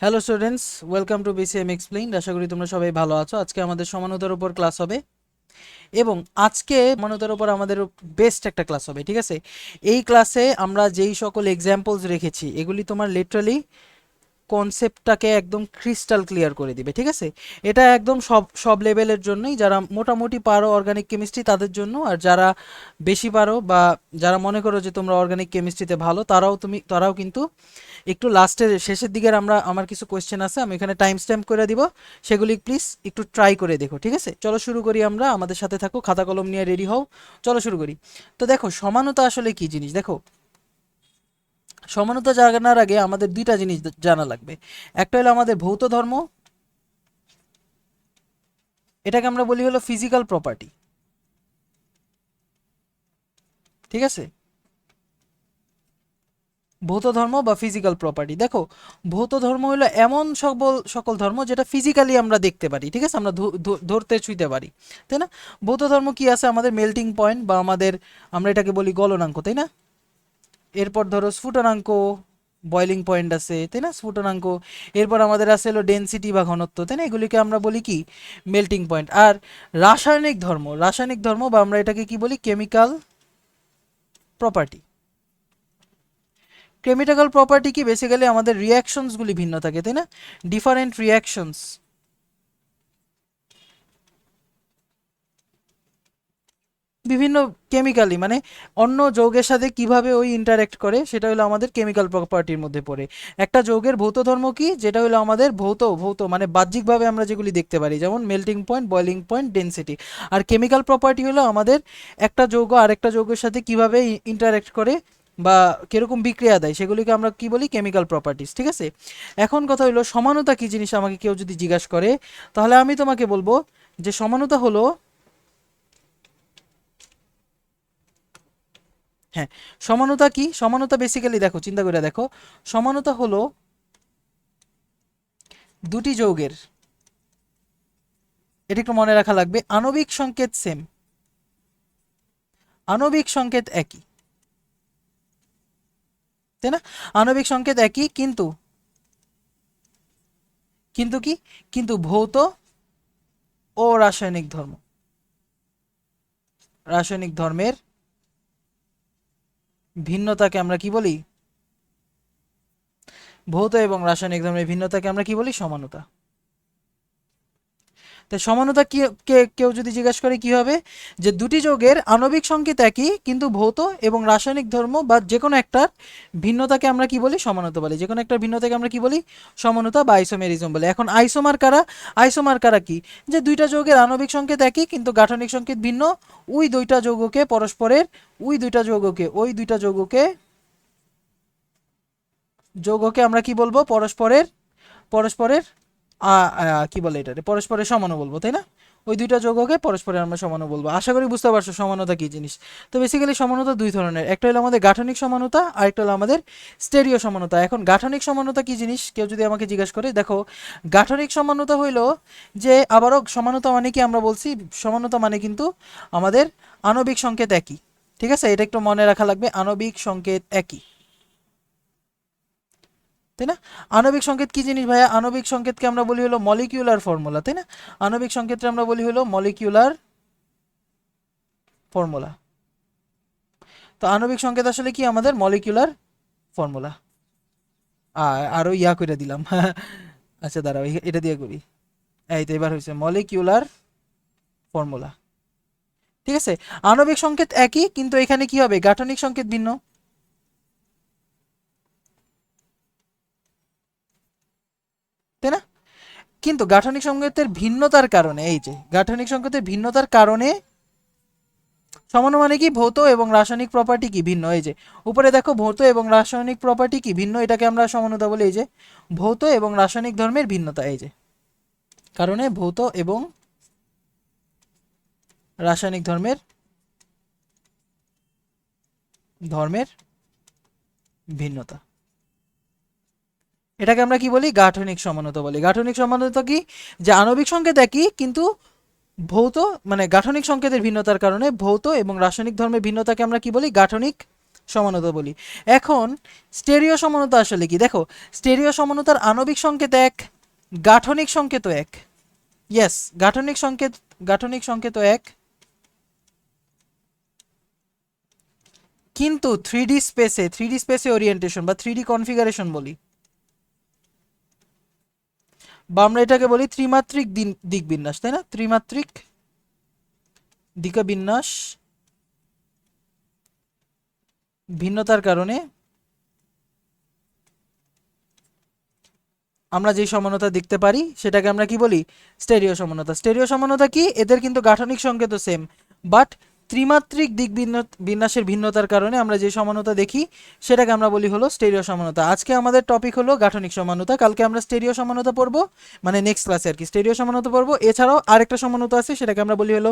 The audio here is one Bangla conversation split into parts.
Hello students, welcome to BCM explain. আশা করি তোমরা সবাই ভালো আছো। আজকে আমাদের সমানতার উপর ক্লাস হবে এবং আজকে সমানতার উপর আমাদের বেস্ট একটা ক্লাস হবে, ঠিক আছে? এই ক্লাসে আমরা যেই সকল এক্সাম্পলস রেখেছি এগুলি তোমার লিটারালি কনসেপ্টটাকে একদম ক্রিস্টাল ক্লিয়ার করে দিবে, ঠিক আছে? এটা একদম সব সব লেভেলের জন্যই, যারা মোটামুটি পারো অর্গানিক কেমিস্ট্রি তাদের জন্য, আর যারা বেশি পারো বা যারা মনে করো যে তোমরা অর্গানিক কেমিস্ট্রিতে ভালো তারাও কিন্তু একটু লাস্টের শেষের দিকের আমার কিছু কোয়েশ্চেন আছে, আমি এখানে টাইম স্ট্যাম্প করে দিব, সেগুলি প্লিজ একটু ট্রাই করে দেখো, ঠিক আছে? চলো শুরু করি আমরা, আমাদের সাথে থাকো, খাতা কলম নিয়ে রেডি হও, চলো শুরু করি। তো দেখো সমানতা আসলে কি জিনিস। দেখো, সমানতা জানার আগে আমাদের দুইটা জিনিস জানা লাগবে। একটা হলো আমাদের ভৌত ধর্ম, এটাকে আমরা বলি হলো ফিজিক্যাল প্রপার্টি, ঠিক আছে? ভৌত ধর্ম বা ফিজিক্যাল প্রপার্টি। দেখো, ভৌত ধর্ম হলো এমন সকল সকল ধর্ম যেটা ফিজিক্যালি আমরা দেখতে পারি, ঠিক আছে? আমরা ধরতে ছুঁইতে পারি, তাই না? ভৌত ধর্ম কি আছে? আমাদের মেল্টিং পয়েন্ট বা আমরা এটাকে বলি গলনাঙ্ক, তাই না? এরপর ধরো স্ফুটনাঙ্ক, বয়লিং পয়েন্ট আছে, তাই না? স্ফুটনাঙ্ক। এরপর আমাদের আছে হলো ডেনসিটি বা ঘনত্ব, তাই না? এগুলিকে আমরা বলি কি? Melting point. আর রাসায়নিক ধর্ম বা আমরা এটাকে কি বলি? Chemical property. কেমিক্যাল প্রপার্টি কি? বেসিক্যালি আমাদের রিয়াকশনসগুলি ভিন্ন থাকে, তাই না? ডিফারেন্ট রিয়াকশনস, বিভিন্ন কেমিক্যালি মানে অন্য যৌগের সাথে কিভাবে ওই ইন্টারঅ্যাক্ট করে, সেটা হলো আমাদের কেমিক্যাল প্রপার্টির মধ্যে পড়ে। একটা যৌগের ভৌত ধর্ম কি? যেটা হলো আমাদের ভৌত ভৌত মানে বাহ্যিকভাবে আমরা যেগুলি দেখতে পারি, যেমন melting point, boiling point, density. আর কেমিক্যাল প্রপার্টি হলো আমাদের একটা যৌগ আরেকটা যৌগের সাথে কিভাবে ইন্টারঅ্যাক্ট করে বা কিরকম বিক্রিয়া দেয়, সেগুলিকে আমরা কি বলি? কেমিক্যাল প্রপার্টিস, ঠিক আছে? এখন কথা হলো সমানতা কি জিনিস, আমাকে কেউ যদি জিজ্ঞাসা করে, তাহলে আমি তোমাকে বলবো যে সমানতা হলো, হ্যাঁ, সমানতা কি? সমানতা বেসিক্যালি দেখো, চিন্তা করে দেখো, সমানতা হলো দুটি যৌগের, এটা একটু মনে রাখা লাগবে, আণবিক সংকেত সেম, আণবিক সংকেত একই, তাই না? আণবিক সংকেত একই, কিন্তু কিন্তু কি? কিন্তু ভৌত ও রাসায়নিক ধর্মের ভিন্নতাকে আমরা কি বলি? ভৌত এবং রাসায়নিক ধর্মের ভিন্নতাকে আমরা কি বলি? সমানতা। তাই সমানতা কি? কেউ যদি জিজ্ঞাসা করে কি হবে, যে দুটি যৌগের আণবিক সংকেত একই কিন্তু ভৌত এবং রাসায়নিক ধর্ম বা যে কোনো একটার ভিন্নতাকে আমরা কি বলি? সমানতা বলি। যে কোনো একটা ভিন্নতাকে আমরা কি বলি? সমানতা বা আইসোমেরিজম বলি। এখন আইসোমার কারা? আইসোমার কারা কি? যে দুইটা যৌগের আণবিক সংকেত একই কিন্তু গাঠনিক সংকেত ভিন্ন, ওই দুইটা যৌগকে পরস্পরের, ওই দুইটা যৌগকে আমরা কি বলবো? পরস্পরের কি বলে এটারে? পরস্পরের সমানও বলবো, তাই না? ওই দুইটা যৌগকে পরস্পরের আমরা সমানও বলবো। আশা করি বুঝতে পারছো সমানতা কি জিনিস। তো বেসিক্যালি সমানতা দুই ধরনের, একটা হলো আমাদের গাঠনিক সমানতা আর একটা হলো আমাদের স্টেরিও সমানতা। এখন গাঠনিক সমানতা কি জিনিস কেউ যদি আমাকে জিজ্ঞাসা করে, দেখো, গাঠনিক সমানতা হইলো যে, আবারও সমানতা মানে কি আমরা বলছি, সমানতা মানে কিন্তু আমাদের আণবিক সংকেত একই, ঠিক আছে? এটা একটু মনে রাখা লাগবে, আণবিক সংকেত একই, তাই না? আণবিক সংকেত কি জিনিস ভাইয়া? আণবিক সংকেতকে আমরা বলি হলো মলিকিউলার ফর্মুলা, তাই না? আণবিক সংকেতকে আমরা বলি হলো মলিকিউলার ফর্মুলা। তো আণবিক সংকেত আসলে কি? আমাদের মলিকিউলার ফর্মুলা। আরো ইয়া করে দিলাম আচ্ছা দাঁড়াও, এটা দিয়ে করি। এই তো এবার হয়েছে মলিকিউলার ফর্মুলা, ঠিক আছে? আণবিক সংকেত একই কিন্তু এখানে কি হবে? গাঠনিক সংকেত ভিন্ন, তাই না? কিন্তু গাঠনিক সংকেতের ভিন্নতার কারণে, এই যে গাঠনিক সংকেতের ভিন্নতার কারণে সমাণু মানে কি? ভৌত এবং রাসায়নিক প্রপার্টি কি? ভিন্ন। এই যে উপরে দেখো, ভৌত এবং রাসায়নিক প্রপার্টি কি? ভিন্ন, এটাকে আমরা সমানতা বলি। এই যে ভৌত এবং রাসায়নিক ধর্মের ভিন্নতা, এই যে কারণে ভৌত এবং রাসায়নিক ধর্মের ভিন্নতা, এটাকে আমরা কি বলি? গাঠনিক সমানতা বলি। গাঠনিক সমানতা কি? যে আণবিক সংকেত একই কিন্তু ভৌত মানে গাঠনিক সংকেতের ভিন্নতার কারণে ভৌত এবং রাসায়নিক ধর্মের ভিন্নতাকে আমরা কি বলি? গাঠনিক সমানতা বলি। এখন স্টেরিও সমানতা আসলে কি? দেখো, স্টেরিও সমানতার আণবিক সংকেত এক, গাঠনিক সংকেত এক। ইয়েস, গাঠনিক সংকেত এক, কিন্তু থ্রি ডি স্পেসে ওরিয়েন্টেশন বা থ্রি ডি কনফিগারেশন বলি, বা আমরা এটাকে বলি ত্রিমাত্রিক দিক বিন্যাস, তাই না? ত্রিমাত্রিক দিক বিন্যাস ভিন্নতার কারণে আমরা যে সমানতা দেখতে পারি সেটাকে আমরা কি বলি? স্টেরিও সমানতা। স্টেরিও সমানতা কি? এদের কিন্তু গাঠনিক সংকেত সেম, বাট ত্রিমাত্রিক দিক বিন্যাসের ভিন্নতার কারণে আমরা যে সমানতা দেখি সেটাকে আমরা বলি হলো স্টেরিও সমানতা। আজকে আমাদের টপিক হলো গাঠনিক সমানতা, কালকে আমরা স্টেরিও সমানতা পড়বো, মানে নেক্সট ক্লাসে আর কি স্টেরিও সমানতা পড়বো। এছাড়াও আরেকটা সমানতা আছে, সেটাকে আমরা বলি হলো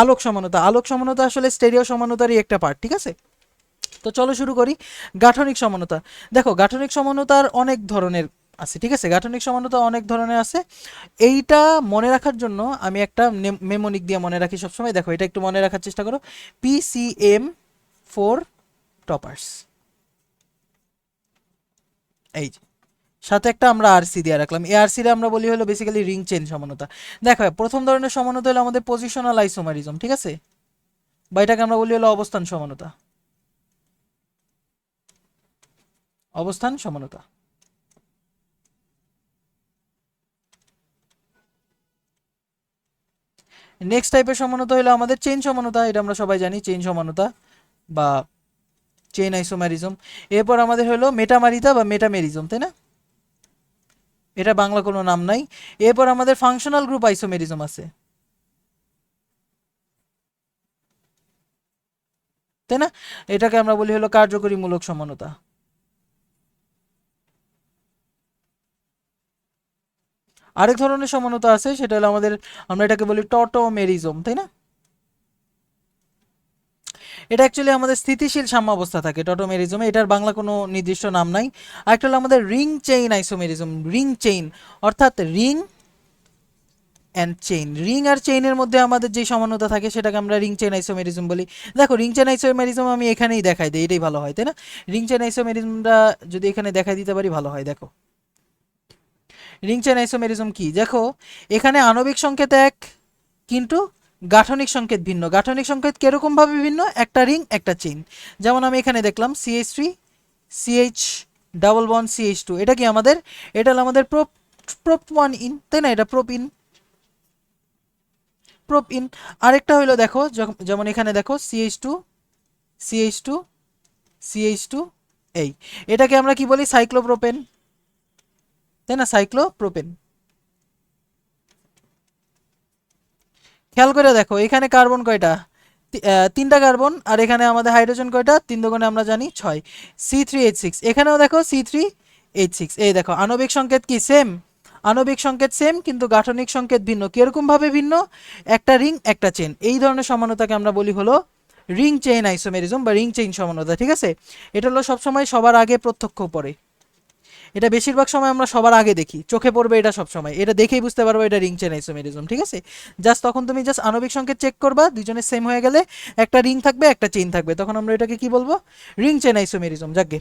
আলোক সমানতা। আলোক সমানতা আসলে স্টেরিও সমানতারই একটা পার্ট, ঠিক আছে? তো চলো শুরু করি। গাঠনিক সমানতা, দেখো গাঠনিক সমানতার অনেক ধরনের আছে, ঠিক আছে? গাঠনিক সমানতা অনেক ধরনের আছে। এইটা মনে রাখার জন্য আমি একটা মেমোনিক দিয়ে মনে রাখি সবসময়। দেখো, এটা একটু মনে রাখার চেষ্টা করো। PCM ফর টপার্স, এই যে সাথে একটা আমরা আরসি দিয়ে রাখলাম। এই আরসি রে আমরা বলি হলো বেসিক্যালি রিং চেইন সমানতা। দেখো, প্রথম ধরনের সমানতা হলো আমাদের পজিশনাল আইসোমারিজম, ঠিক আছে? বা এটাকে আমরা বলি হলো অবস্থান সমানতা, অবস্থান সমানতা। নেক্সট টাইপের সমানতা হলো আমাদের চেইন সমানতা, এটা আমরা সবাই জানি, চেইন সমানতা বা চেইন আইসোম্যারিজম। এরপর আমাদের হলো মেটামারিতা বা মেটামেরিজম, তাই না? এটা বাংলা কোনো নাম নাই। এরপর আমাদের ফাংশনাল গ্রুপ আইসোমেরিজম আছে, তাই না? এটাকে আমরা বলি হলো কার্যকরী মূলক সমানতা। আরেক ধরনের সমানতা আছে, সেটা হলো আমাদের, আমরা এটাকে বলি টটোমেরিজম, তাই না? এটা অ্যাকচুয়ালি আমাদের স্থিতিশীল সাম্যাবস্থা থাকে টটোমেরিজমে, এটার বাংলা কোনো নির্দিষ্ট নাম নাই। আরেকটা হলো আমাদের ring chain isomerism. Ring chain অর্থাৎ রিং অ্যান্ড চেইন, রিং আর চেইনের মধ্যে আমাদের যে সমানতা থাকে সেটাকে আমরা রিং চেইন আইসোমেরিজম বলি। দেখো, রিং চেইন আইসোমেরিজম আমি এখানেই দেখাই দিই, এটাই ভালো হয়, তাই না? রিং চেইন আইসোমেরিজমটা যদি এখানে দেখাই দিতে পারি ভালো হয়। দেখো, রিং চেইন আইসোমেরিজম কি? দেখো, এখানে আণবিক সংকেত এক, কিন্তু গাঠনিক সংকেত ভিন্ন। গাঠনিক সংকেত কিরকম ভাবে ভিন্ন? একটা রিং একটা চেইন। যেমন আমি এখানে দেখলাম CH3 CH double bond CH2, এটা কি আমাদের? এটা হলো আমাদের প্রোপ 1 ইন, তাই না? এটা প্রোপ ইন। আরেকটা হইলো দেখো, যেমন এখানে দেখো CH2 CH2 CH2, এই এটাকে আমরা কি বলি? সাইক্লোপ্রোপেন, তাই না? সাইক্লোপ্রোপেন। খেয়াল করে দেখো, এখানে কার্বন কয়টা? তিনটা কার্বন। আর এখানে আমাদের হাইড্রোজেন কয়টা? 3 দুগুণে আমরা জানি 6, C3H6। এখানেও দেখো C3H6। এই দেখো, আণবিক সংকেত কি? সেম। আণবিক সংকেত সেম, কিন্তু গাঠনিক সংকেত ভিন্ন। কিরকম ভাবে ভিন্ন? একটা রিং একটা চেন। এই ধরনের সমানতাকে আমরা বলি হলো রিং চেইন আইসোমেরিজম বা রিং চেইন সমানতা, ঠিক আছে? এটা হলো সবসময় সবার আগে প্রত্যক্ষ পড়ে, এটা বেশিরভাগ সময় আমরা সবার আগে দেখি, চোখে পড়বে এটা সব সময়, এটা দেখেই বুঝতে পারবো এটা রিং চেন আইসোমেরিজম, ঠিক আছে? জাস্ট তখন তুমি জাস্ট আণবিক সংকেত চেক করবা, দুজনের সেম হয়ে গেলে একটা রিং থাকবে একটা চেইন থাকবে, তখন আমরা এটাকে কি বলবো? Ring chain isomerism. যাকে,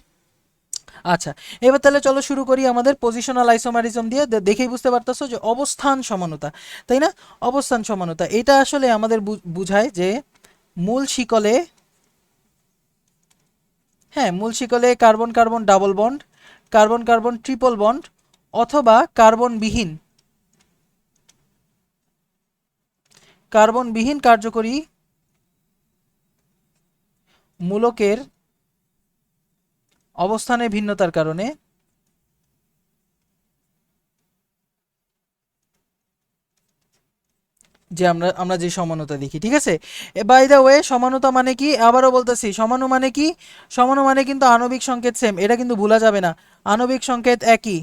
আচ্ছা, এবার তাহলে চলো শুরু করি আমাদের পজিশনাল আইসোমারিজম দিয়ে। দেখেই বুঝতে পারতেছো যে অবস্থান সমানতা, তাই না? অবস্থান সমানতা এটা আসলে আমাদের বুঝায় যে মূল শিকলে, হ্যাঁ, মূল শিকলে carbon carbon double bond, carbon carbon triple bond, অথবা কার্বনবিহীন কার্যকরী মূলকের অবস্থানের ভিন্নতার কারণে যে আমরা যে সমানতা দেখি, ঠিক আছে? বাই দ্য ওয়ে, সমানতা মানে কি? আবারও বলতেছি, সমানু মানে কি? সমানু মানে কিন্তু আণবিক সংকেত সেম, এটা কিন্তু ভুলা যাবে না। আণবিক সংকেত একই,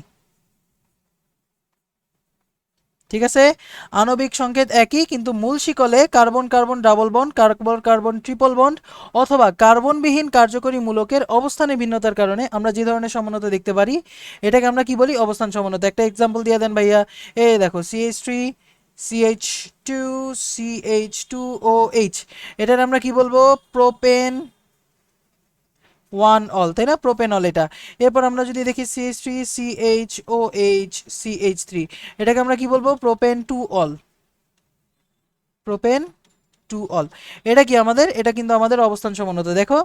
ঠিক আছে? আণবিক সংকেত একই, কিন্তু মূল শিকলে carbon carbon double bond, carbon carbon triple bond, অথবা কার্বনবিহীন কার্যকরী মূলকের অবস্থানে ভিন্নতার কারণে আমরা যে ধরনের সমানতা দেখতে পারি এটাকে আমরা কি বলি? অবস্থান সমানতা। একটা এক্সাম্পল দিয়ে দেন ভাইয়া। এই দেখো, CH3 CH2 CH2OH, এটার আমরা কি বলবো? প্রোপেন ওয়ান অল, তাই না, প্রোপেনল এটা। এরপর আমরা যদি দেখি CH3 CHOH CH3, এটাকে আমরা কি বলবো, propane to all, propane to all. এটা কি আমাদের, এটা কিন্তু আমাদের অবস্থান সমুন্নত। দেখো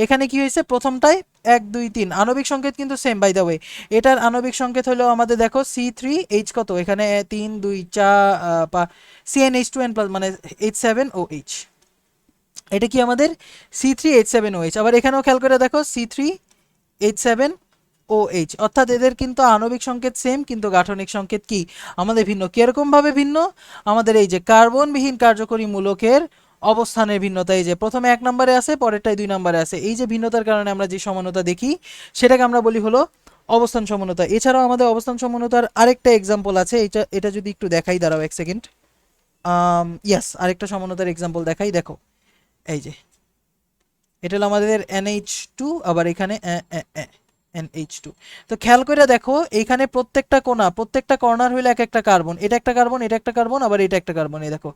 এখানে কি হয়েছে, প্রথমটায় 1 2 3 আণবিক সংকেত কিন্তু সেম বাই দ্য ওয়ে। এটার আণবিক সংকেত হলো আমাদের দেখো C3H কত, এখানে 3 2 4 CnH2n প্লাস মানে H7OH, এটা কি আমাদের C3H7OH। আবার এখানেও খেয়াল করে দেখো C3H7OH, অর্থাৎ এদের কিন্তু আণবিক সংকেত সেম কিন্তু গাঠনিক সংকেত কি আমাদের ভিন্ন। কিরকম ভাবে ভিন্ন, আমাদের এই যে কার্বনবিহীন কার্যকরী মূলকের অবস্থানের ভিন্নতা, এই যে প্রথমে 1 নম্বরে আছে, পরেরটাই 2 নম্বরে আছে, এই যে ভিন্নতার কারণে আমরা যে সমানতা দেখি সেটাকে আমরা বলি হলো অবস্থান সমনতা। এছাড়াও আমাদের অবস্থান সমনতার আরেকটা এক্সাম্পল আছে, এটা যদি একটু দেখাই, দাঁড়াও 1 সেকেন্ড। ইয়াস, আরেকটা সমনতার এক্সাম্পল দেখাই, দেখো এই যে এটা হলো আমাদের NH2, আবার এখানে NH2। তো খেয়াল করে দেখো এইখানে প্রত্যেকটা কোণা, প্রত্যেকটা কর্নার হইলে এক একটা কার্বন, এটা একটা কার্বন, এটা একটা কার্বন, আবার এটা একটা কার্বন, এই দেখো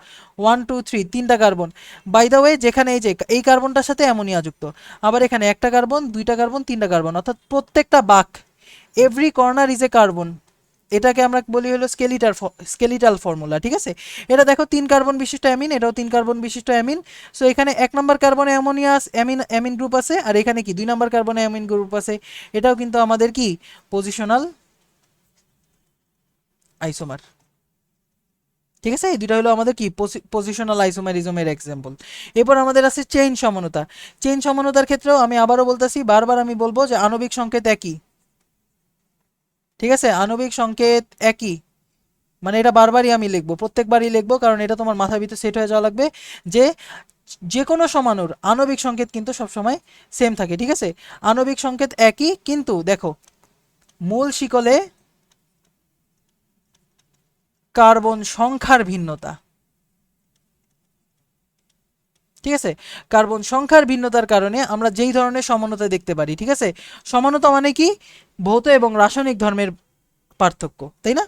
1 2 3 তিনটা কার্বন। বাই দ্য ওয়ে যেখানে এই যে এই কার্বনটার সাথে অ্যামোনিয়া যুক্ত, আবার এখানে একটা কার্বন, দুইটা কার্বন, তিনটা কার্বন, অর্থাৎ প্রত্যেকটা বাক, every corner is a carbon. এটাকে আমরা বলি হলো স্কেলিটাল ফর্মুলা, ঠিক আছে। এটা দেখো 3 কার্বন বিশিষ্ট অ্যামিন, এটাও 3 কার্বন বিশিষ্ট অ্যামিন। সো এখানে 1 নম্বর কার্বনে অ্যামোনিয়াস অ্যামিন গ্রুপ আছে, আর এখানে কি 2 নম্বর কার্বনে অ্যামিন গ্রুপ আছে। এটাও কিন্তু আমাদের কি পজিশনাল আইসোমার, ঠিক আছে। এই দুটো হলো আমাদের কি পজিশনাল আইসোমারিজমের এক্সাম্পল। এরপর আমাদের আছে চেইন সমানতা। চেইন সমানতার ক্ষেত্রেও আমি আবারও বলতেছি, বারবার আমি বলবো যে আণবিক সংকেত একই, ঠিক আছে, আণবিক সংকেত একই, মানে এটা বারবারই আমি লিখবো, প্রত্যেকবারই লিখবো, কারণ এটা তোমার মাথার ভিতরে সেট হয়ে যাওয়া লাগবে যে যে কোনো সমাণুর আণবিক সংকেত কিন্তু সবসময় সেম থাকে, ঠিক আছে। আণবিক সংকেত একই, কিন্তু দেখো মূল শিকলে কার্বন সংখ্যার ভিন্নতা, ঠিক আছে, কার্বন সংখ্যার ভিন্নতার কারণে আমরা যেই ধরনের সমানতা দেখতে পারি, ঠিক আছে। সমানতা মানে কি, ভৌত এবং রাসায়নিক ধর্মের পার্থক্য, তাই না।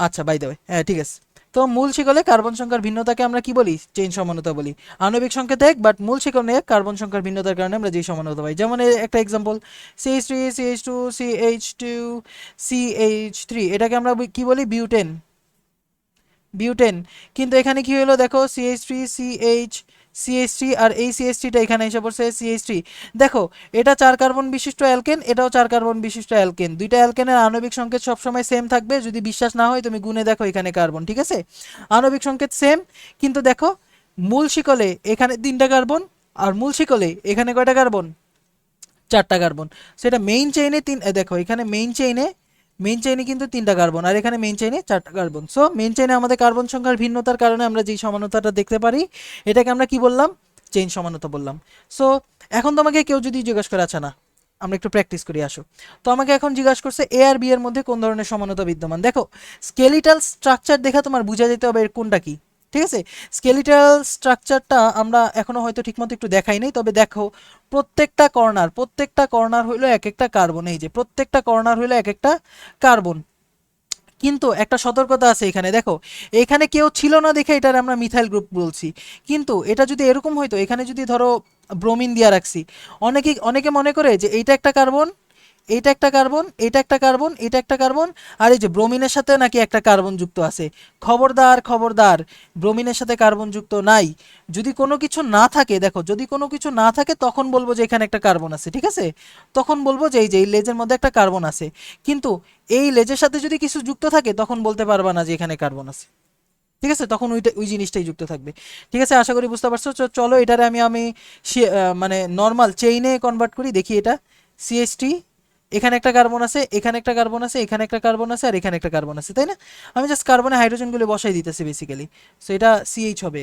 আচ্ছা, বাই দ্য ওয়ে, হ্যাঁ ঠিক আছে। তো মূল শিকলে কার্বন সংখ্যার ভিন্নতাকে আমরা কি বলি, চেইন সমানতা বলি। আণবিক সংকেত এক, বাট মূল শিকলে কার্বন সংখ্যার ভিন্নতার কারণে আমরা যেই সমানতা পাই, যেমন একটা example CH3 CH2 CH2 CH3, এটাকে আমরা কি বলি, বিউটেন, বিউটেন। কিন্তু এখানে কি হলো দেখো CH3 CH3 আর এই CH3টা এখানে এসে পড়ছে CH3। দেখো এটা 4 কার্বন বিশিষ্ট অ্যালকেন, এটাও 4 কার্বন বিশিষ্ট অ্যালকেন, দুইটা অ্যালকেনের আণবিক সংকেত সবসময় সেম থাকবে। যদি বিশ্বাস না হয় তুমি গুনে দেখো এখানে কার্বন, ঠিক আছে, আণবিক সংকেত সেম। কিন্তু দেখো মূল শিকলে এখানে 3টা কার্বন, আর মূল শিকলে এখানে কয়টা কার্বন, 4টা কার্বন। সেটা মেইন চেইনে দেখো এখানে মেইন চেইনে কিন্তু 3টা কার্বন, আর এখানে মেইন চেইনে 4টা কার্বন। সো মেইন চেইনে আমাদের কার্বন সংখ্যার ভিন্নতার কারণে আমরা যেই সমানতাটা দেখতে পারি এটাকে আমরা কি বললাম, চেইন সমানতা বললাম। সো এখন তোমাকে কেউ যদি জিজ্ঞাসা করে, আচ্ছা না আমরা একটু প্র্যাকটিস করি আসো, তো আমাকে এখন জিজ্ঞাসা করছে এ আর বি এর মধ্যে কোন ধরনের সমানতা বিদ্যমান। দেখো স্কেলিটাল স্ট্রাকচার দেখা তোমার বুঝা যেতে হবে এর কোনটা কি, ঠিক আছে। স্কেলিটাল স্ট্রাকচারটা আমরা এখনো হয়তো ঠিকমতো একটু দেখাই নাই, তবে দেখো প্রত্যেকটা কর্নার হইলো এক একটা কার্বন, এই যে প্রত্যেকটা কর্নার হইলো এক একটা কার্বন। কিন্তু একটা সতর্কতা আছে এখানে, দেখো এখানে কেউ ছিল না দেখে এটার আমরা মিথাইল গ্রুপ বলছি। কিন্তু এটা যদি এরকম হইতো, এখানে যদি ধরো ব্রোমিন দিয়া রাখছি, অনেকে মনে করে যে এইটা একটা কার্বন, এইটা একটা কার্বন, এটা একটা কার্বন, এটা একটা কার্বন, আর এই যে ব্রোমিনের সাথে নাকি একটা কার্বন যুক্ত আছে। খবরদার খবরদার, ব্রোমিনের সাথে কার্বন যুক্ত নাই। যদি কোনো কিছু না থাকে, দেখো যদি কোনো কিছু না থাকে তখন বলবো যে এখানে একটা কার্বন আছে, ঠিক আছে, তখন বলবো যে এই লেজের মধ্যে একটা কার্বন আছে। কিন্তু এই লেজের সাথে যদি কিছু যুক্ত থাকে তখন বলতে পারবা না যে এখানে কার্বন আছে, ঠিক আছে, তখন ওই জিনিসটাই যুক্ত থাকবে। ঠিক আছে, আশা করি বুঝতে পারছো। চলো এটারে আমি মানে নর্মাল চেইনে কনভার্ট করি, দেখি এটা CH3, এখানে একটা কার্বন আছে, এখানে একটা কার্বন আছে, এখানে একটা কার্বন আছে, আর এখানে একটা কার্বন আছে, তাই না। আমি জাস্ট কার্বনে হাইড্রোজেনগুলো বসাই দিতেছি বেসিক্যালি। সো এটা CH হবে,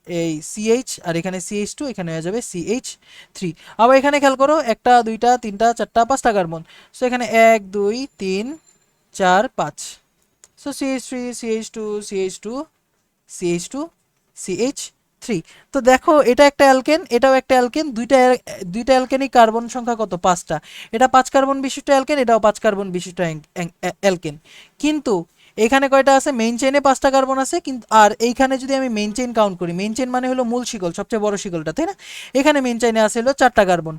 এই CH, আর এখানে CH2, এখানে হয়ে যাবে CH3। আবার এখানে খেয়াল করো, একটা দুইটা তিনটা চারটা পাঁচটা কার্বন। সো এখানে 1 2 3 4 5। So CH3 CH2 CH2 CH2 CH3, 3। তো দেখো এটা একটা অ্যালকেন, এটাও একটা অ্যালকেন, দুইটা অ্যালকেনই কার্বন সংখ্যা কত, 5টা। এটা 5 কার্বন বিশিষ্ট অ্যালকেন, এটাও 5 কার্বন বিশিষ্ট অ্যালকেন। কিন্তু এখানে কয়টা আছে, মেইন চেইনে 5টা কার্বন আছে, কিন্তু আর এইখানে যদি আমি মেইন চেইন কাউন্ট করি, মেইন চেইন মানে হলো মূল শিকল, সবচেয়ে বড় শিকলটা, তাই না? এখানে মেইন চেইনে আছে হলো 4টা কার্বন।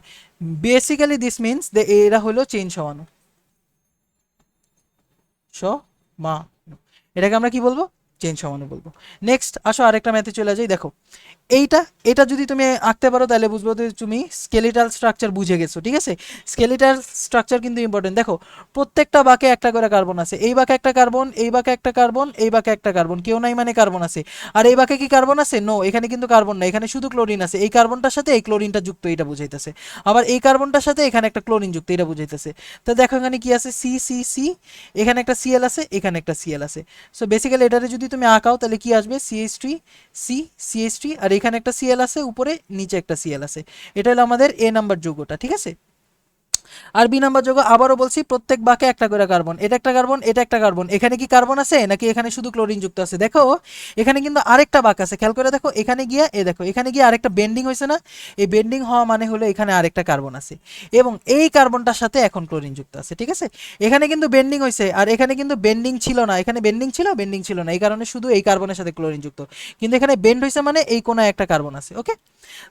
বেসিক্যালি দিস মিনস এরা হলো চেইন সমাণু। সমাণু, এটাকে আমরা কি বলবো, চেইন সমাণু বলবো। নেক্সট আসো আরেকটা ম্যাথে চলে যাই। দেখো এইটা, এটা যদি তুমি আঁকতে পারো তাহলে বুঝবো যে তুমি স্কেলিটাল স্ট্রাকচার বুঝে গেছো, ঠিক আছে? স্কেলিটাল স্ট্রাকচার কিন্তু ইম্পর্টেন্ট। দেখো প্রত্যেকটা বাঁকে একটা করে কার্বন আছে, এই বাঁকে একটা কার্বন, এই বাঁকে একটা কার্বন, এই বাঁকে একটা কার্বন, কেউ নাই মানে কার্বন আছে। আর এই বাঁকে কি কার্বন আছে? নো, এখানে কিন্তু কার্বন না, এখানে শুধু ক্লোরিন আছে। এই কার্বনটার সাথে এই ক্লোরিনটা যুক্ত, এটা বুঝাইতেছে। আবার এই কার্বনটার সাথে এখানে একটা ক্লোরিন যুক্ত, এটা বুঝাইতেছে। তো দেখো এখানে কি আছে, সি সি সি, এখানে একটা সিএল আছে, এখানে একটা সিএল আছে। সো বেসিক্যালি এটারে যদি তুমি আঁকাও তাহলে কি আসবে, সিএইচ3 সি সিএইচ3, আর এখানে একটা সিএল আছে, উপরে নিচে একটা সিএল আছে। এটা হলো আমাদের এ নাম্বার যৌগটা, ঠিক আছে? আর বি নাম্বার যৌগ, আবারও বলছি, প্রত্যেক বাঁকে একটা করে কার্বন, এটা একটা কার্বন, এটা একটা কার্বন। এখানে কি কার্বন আছে নাকি এখানে শুধু ক্লোরিন যুক্ত আছে? দেখো এখানে কিন্তু আরেকটা বাঁক আছে, খেয়াল করে দেখো, এখানে গিয়া দেখো এখানে গিয়ে আরেকটা বেন্ডিং হয়েছে না? এই বেন্ডিং হওয়া মানে হলো এখানে আরেকটা কার্বন আছে, এবং এই কার্বনটার সাথে এখন ক্লোরিন যুক্ত আছে, ঠিক আছে? এখানে কিন্তু বেন্ডিং হয়েছে, আর এখানে কিন্তু বেন্ডিং ছিল না। এখানে বেন্ডিং ছিল না, এই কারণে শুধু এই কার্বনের সাথে ক্লোরিন যুক্ত। কিন্তু এখানে বেন্ড হয়েছে মানে এই কোনায় একটা কার্বন আছে। ওকে,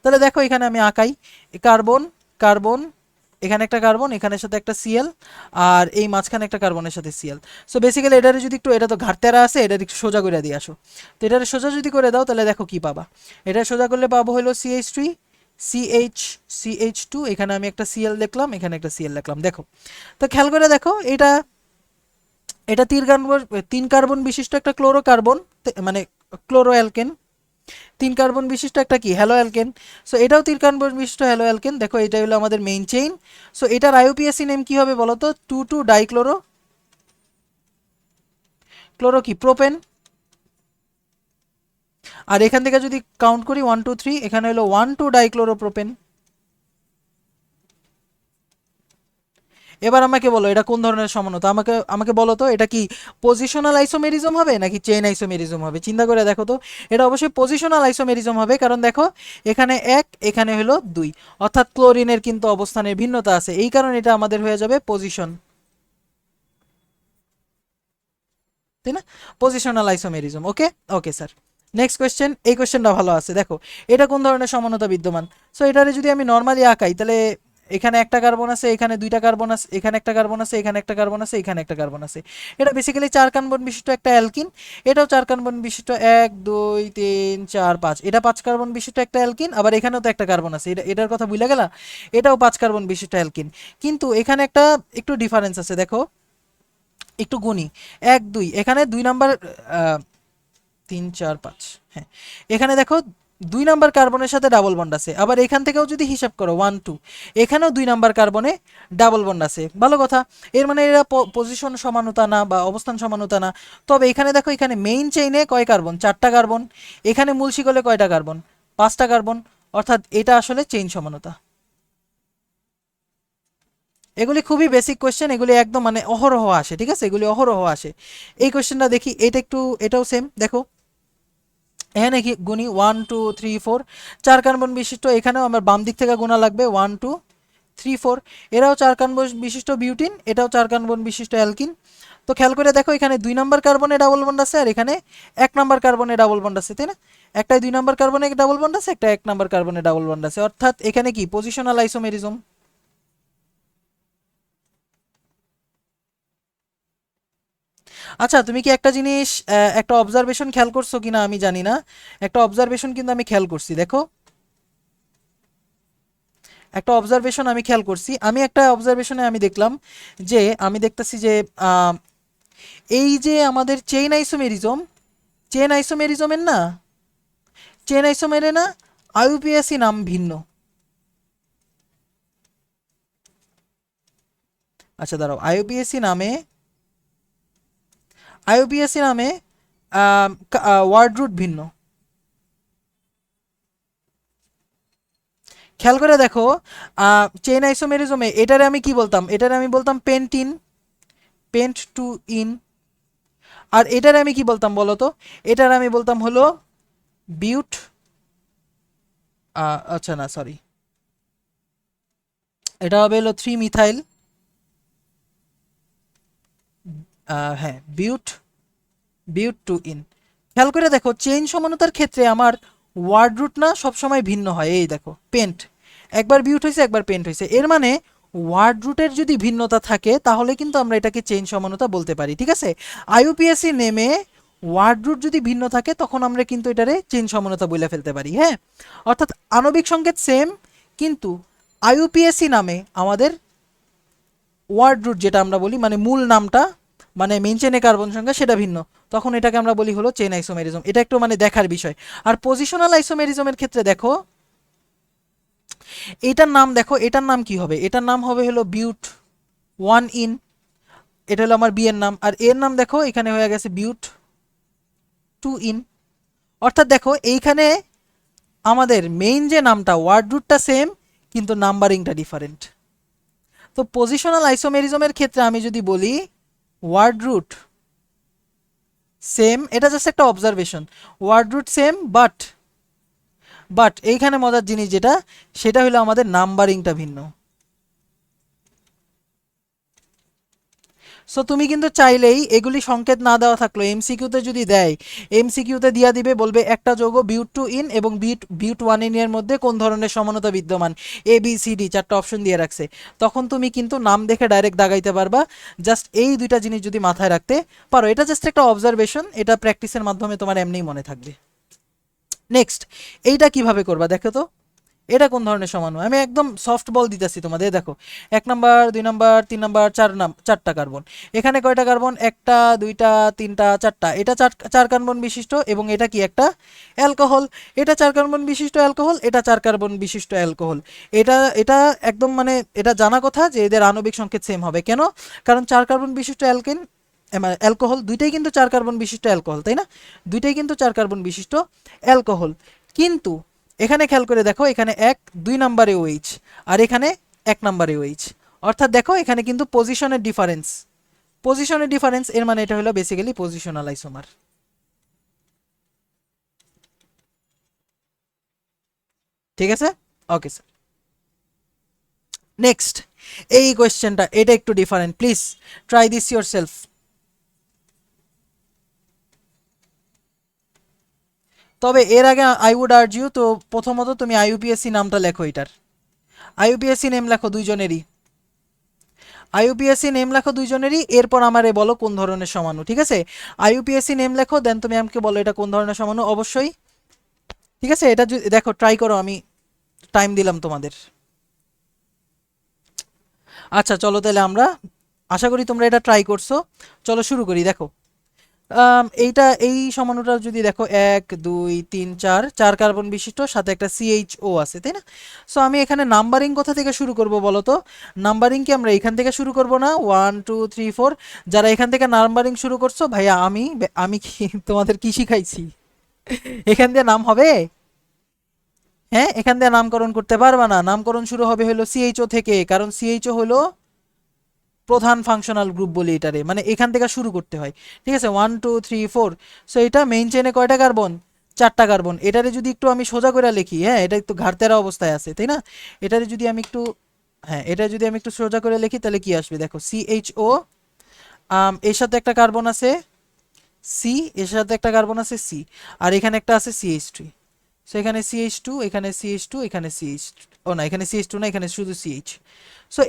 তাহলে দেখো এখানে আমি আঁকাই, কার্বন কার্বন, এখানে একটা কার্বন, এখানের সাথে একটা সিএল, আর এই মাঝখানে একটা কার্বনের সাথে সিএল। সো বেসিক্যালি এটারে যদি একটু, এটা তো ঘাটতেরা আছে, এটা একটু সোজা করে দিয়ে আসো। তো এটারে সোজা যদি করে দাও তাহলে দেখো কি পাবা। এটা সোজা করলে পাবো হলো সিএইচ3 সিএইচ টু, এখানে আমি একটা সিএল দেখলাম, এখানে একটা সিএল দেখলাম। দেখো তো খেয়াল করে দেখো, এটা এটা 3 কার্বন বিশিষ্ট একটা ক্লোরোকার্বন, মানে ক্লোরো অ্যালকেন। 3 কার্বন বিশিষ্ট একটা কি, হ্যালো অ্যালকেন। সো এটাও 3 কার্বন বিশিষ্ট হ্যালো অ্যালকেন। দেখো এটা হলো আমাদের মেইন চেইন। সো এটার আইউপিএসি নেম কি হবে বলো তো, 2 ডাইক্লোরো, ক্লোরো কি, প্রোপেন। আর এখান থেকে যদি কাউন্ট করি 1 2 3, এখানে হলো 1 2 ডাইক্লোরো প্রোপেন। এবার আমাকে বলো এটা কোন ধরনের সমানতা, আমাকে আমাকে বলো তো, এটা কি পজিশনাল আইসোমেরিজম হবে নাকি চেইন আইসোমেরিজম হবে? চিন্তা করে দেখো তো। এটা অবশ্যই পজিশনাল আইসোমেরিজম হবে, কারণ দেখো এখানে 1, এখানে হলো 2, অর্থাৎ ক্লোরিনের কিন্তু অবস্থানের ভিন্নতা আছে, এই কারণে এটা আমাদের হয়ে যাবে পজিশন, তাই না? Positional isomerism. Okay, okay sir. Next question, এই কোয়েশ্চেনটা ভালো আছে। দেখো এটা কোন ধরনের সমানতা বিদ্যমান? সো এটারে যদি আমি নর্মালি আঁকাই তাহলে এখানে একটা কার্বন আছে, এখানে দুইটা কার্বন আছে, এখানে একটা কার্বন আছে, এখানে একটা কার্বন আছে, এখানে একটা কার্বন আছে। এটা বেসিক্যালি 4 কার্বন বিশিষ্ট একটা অ্যালকিন। এটাও 4 কার্বন বিশিষ্ট, 1 2 3 4 5, এটা 5 কার্বন বিশিষ্ট একটা অ্যালকিন। আবার এখানেও তো একটা কার্বন আছে, এটার কথা ভুলে গেলা, এটাও 5 কার্বন বিশিষ্ট অ্যালকিন। কিন্তু এখানে একটা একটু ডিফারেন্স আছে, দেখো একটু গুণি, 1 2, এখানে 2 নাম্বার, 3 4 5, হ্যাঁ, এখানে দেখো 2 নাম্বার কার্বনের সাথে ডাবল বন্ড আছে। আবার এখান থেকেও যদি হিসাব করো 1 2, এখানেও 2 নাম্বার কার্বনে ডাবল বন্ড আছে। ভালো কথা, এর মানে এরা পজিশন সমানতা না বা অবস্থান সমানতা না। তবে এখানে দেখো, এখানে মেইন চেইনে কয় কার্বন, 4টা কার্বন। এখানে মূল শিকলে কয়টা কার্বন, 5টা কার্বন। অর্থাৎ এটা আসলে চেইন সমানতা। এগুলি খুবই বেসিক কোয়েশ্চেন, এগুলি একদম মানে অহরহ আসে, ঠিক আছে? এগুলি অহরহ আসে। এই কোয়েশ্চেনটা দেখি, এটা একটু, এটাও সেম। দেখো এখানে কি গুনি, 1 2 3 4, 4 কার্বন বিশিষ্ট, এখানেও আমার বাম দিক থেকে গোনা লাগবে 1 2 3 4। এরাও 4 কার্বন বিশিষ্ট বিউটিন, এটাও 4 কার্বন বিশিষ্ট অ্যালকিন। তো খেয়াল করে দেখো, এখানে 2 নাম্বার কার্বনে ডাবল বন্ড আছে, আর এখানে 1 নাম্বার কার্বনে ডাবল বন্ড আছে, তাই না? একটাই 2 নাম্বার কার্বনে ডাবল বন্ড আছে, একটা 1 নাম্বার কার্বনে ডাবল বন্ড আছে, অর্থাৎ এখানে কি পজিশনাল আইসোমেরিজম। আচ্ছা তুমি কি একটা জিনিস, একটা অবজারভেশন খেয়াল করছো কিনা আমি জানি না, একটা অবজারভেশন কিন্তু আমি খেয়াল করছি। দেখো একটা অবজারভেশন আমি খেয়াল করছি, আমি একটা অবজারভেশনে আমি দেখলাম যে, আমি দেখতেছি যে এই যে আমাদের চেইন আইসোমেরিজমের না, চেইন আইসোমেরে না আইউপিএসি নাম ভিন্ন। আচ্ছা দাঁড়াও, আইউপিএসি নামে ওয়ার্ড রুট ভিন্ন। খেয়াল করে দেখো, চেইন আইসোমেরিজমে এটারে আমি কি বলতাম, এটারে আমি বলতাম পেন্টিন, পেন্ট টু ইন। আর এটারে আমি কি বলতাম বলো তো, এটারে আমি বলতাম হলো বিউট আচ্ছা না সরি, এটা হবে হলো 3 মিথাইল, হ্যাঁ বিউট, বিউট টু ইন। খেয়াল করে দেখো চেইন সমানতার ক্ষেত্রে আমার ওয়ার্ড রুট না সবসময় ভিন্ন হয়। এই দেখো পেন্ট, একবার বিউট হয়েছে একবার পেন্ট হয়েছে, এর মানে ওয়ার্ড রুটের যদি ভিন্নতা থাকে তাহলে কিন্তু আমরা এটাকে চেইন সমানতা বলতে পারি, ঠিক আছে। আইইউপিএসি নেমে ওয়ার্ড রুট যদি ভিন্ন থাকে তখন আমরা কিন্তু এটারে চেইন সমানতা বলে ফেলতে পারি, হ্যাঁ। অর্থাৎ আণবিক সংকেত সেম, কিন্তু আইইউপিএসি নামে আমাদের ওয়ার্ড রুট যেটা আমরা বলি মানে মূল নামটা, মানে মেইন চেনে কার্বন সংখ্যা সেটা ভিন্ন, তখন এটাকে আমরা বলি হলো চেন আইসোমেরিজম। এটা একটু মানে দেখার বিষয়। আর পজিশনাল আইসোমেরিজমের ক্ষেত্রে দেখো এটার নাম, দেখো এটার নাম কি হবে, এটার নাম হবে হলো বিউট 1 ইন, এটা হলো আমার বি এর নাম, আর এর নাম দেখো এখানে হয়ে গেছে বিউট 2 ইন। অর্থাৎ দেখো এইখানে আমাদের মেইন যে নামটা ওয়ার্ড রুটটা সেম কিন্তু নাম্বারিংটা ডিফারেন্ট। তো পজিশনাল আইসোমেরিজমের ক্ষেত্রে আমি যদি বলি ওয়ার্ড রুট সেম, এটা জাস্ট একটা observation, word root same but এইখানে মজার জিনিস যেটা সেটা হলো আমাদের নাম্বারিংটা ভিন্ন। সো তুমি কিন্তু চাইলেই এগুলি সংকেত না দেওয়া থাকলো এমসিকিউতে যদি দেয়, এমসিকিউতে দিয়া দিবে বলবে একটা যৌগ বিউট 2 ইন এবং বিউট 1 ইন এর মধ্যে কোন ধরনের সমানতা বিদ্যমান, এ বি সি ডি চারটা অপশন দিয়ে রাখছে, তখন তুমি কিন্তু নাম দেখে ডাইরেক্ট দাগাইতে পারবা। জাস্ট এই দুইটা জিনিস যদি মাথায় রাখতে পারো, এটা জাস্ট একটা অবজারভেশন, এটা প্র্যাকটিসের মাধ্যমে তোমার এমনিই মনে থাকবে। নেক্সট এইটা কিভাবে করবা দেখো তো, এটা কোন ধরনের সমাণু, আমি একদম সফট বল দিতেছি তোমাদের। দেখো 1 নাম্বার 2 নাম্বার 3 নাম্বার 4টা কার্বন, এখানে কয়টা কার্বন, একটা দুইটা তিনটা চারটা, এটা চার কার্বন বিশিষ্ট এবং এটা কি একটা অ্যালকোহল, এটা 4 কার্বন বিশিষ্ট অ্যালকোহল, এটা 4 কার্বন বিশিষ্ট অ্যালকোহল। এটা এটা একদম মানে এটা জানা কথা যে এদের আণবিক সংকেত সেম হবে, কেন, কারণ 4 কার্বন বিশিষ্ট অ্যালকেন অ্যালকোহল দুইটাই কিন্তু 4 কার্বন বিশিষ্ট অ্যালকোহল, তাই না, দুইটাই কিন্তু 4 কার্বন বিশিষ্ট অ্যালকোহল। কিন্তু এখানে খেয়াল করে দেখো এখানে 2 নাম্বারে ওএইচ আর এখানে 1 নাম্বারে ওএইচ, অর্থাৎ দেখো এখানে কিন্তু পজিশনের ডিফারেন্স, পজিশনের ডিফারেন্স এর মানে এটা হলো বেসিক্যালি পজিশনাল আইসোমার। ঠিক আছে, ওকে স্যার। নেক্সট এই কোয়েশ্চেনটা, এটা একটু different, please try this your self. তবে এর আগে আই উড আর্জ ইউ, তো প্রথমত তুমি আইইউপিএসসি নামটা লেখো, এটার আইইউপিএসসি নেম লেখো দুইজনেরই, আইইউপিএসসি নেম লেখো দুইজনেরই, এরপর আমারে বলো কোন ধরনের সমাণু, ঠিক আছে। আইইউপিএসসি নেম লেখো, দেন তুমি আমাকে বলো এটা কোন ধরনের সমাণু অবশ্যই, ঠিক আছে। এটা দেখো ট্রাই করো, আমি টাইম দিলাম তোমাদের। আচ্ছা চলো তাহলে আমরা, আশা করি তোমরা এটা ট্রাই করছো, চলো শুরু করি। দেখো এইটা এই সমাণুটা যদি দেখো 1 2 3 4 কার্বন বিশিষ্ট, সাথে একটা সিএইচও আছে, তাই না। সো আমি এখানে নাম্বারিং কোথা থেকে শুরু করব বলো তো, নাম্বারিং কি আমরা এখান থেকে শুরু করব না, 1 2 3 4, যারা এখান থেকে নাম্বারিং শুরু করছো ভাইয়া আমি আমি কি তোমাদের কি শিখাইছি, এখান দিয়ে নাম হবে, হ্যাঁ এখান দিয়ে নামকরণ করতে পারবা না, নামকরণ শুরু হবে হলো সিএইচও থেকে, কারণ সিএইচও হলো প্রধান ফাংশনাল গ্রুপ বলি এটারে, মানে এখান থেকে শুরু করতে হয়, ঠিক আছে। 1 2 3 4, সো এটা মেইন চেনে কয়টা কার্বন, 4টা কার্বন। এটারে যদি একটু আমি সোজা করে লিখি, হ্যাঁ এটা একটু ঘাড়তেরা অবস্থায় আছে, তাই না, এটারে যদি আমি একটু, হ্যাঁ এটা যদি আমি একটু সোজা করে লিখি তাহলে কি আসবে দেখো, সিএইচও, এর সাথে একটা কার্বন আছে সি, এর সাথে একটা কার্বন আছে সি, আর এখানে একটা আছে সিএইচ3, সো এখানে সিএইচ2, এখানে সিএইচ2, এখানে সিএইচ, ও না এখানে সিএইচ2 না, এখানে শুধু সিএইচ। সো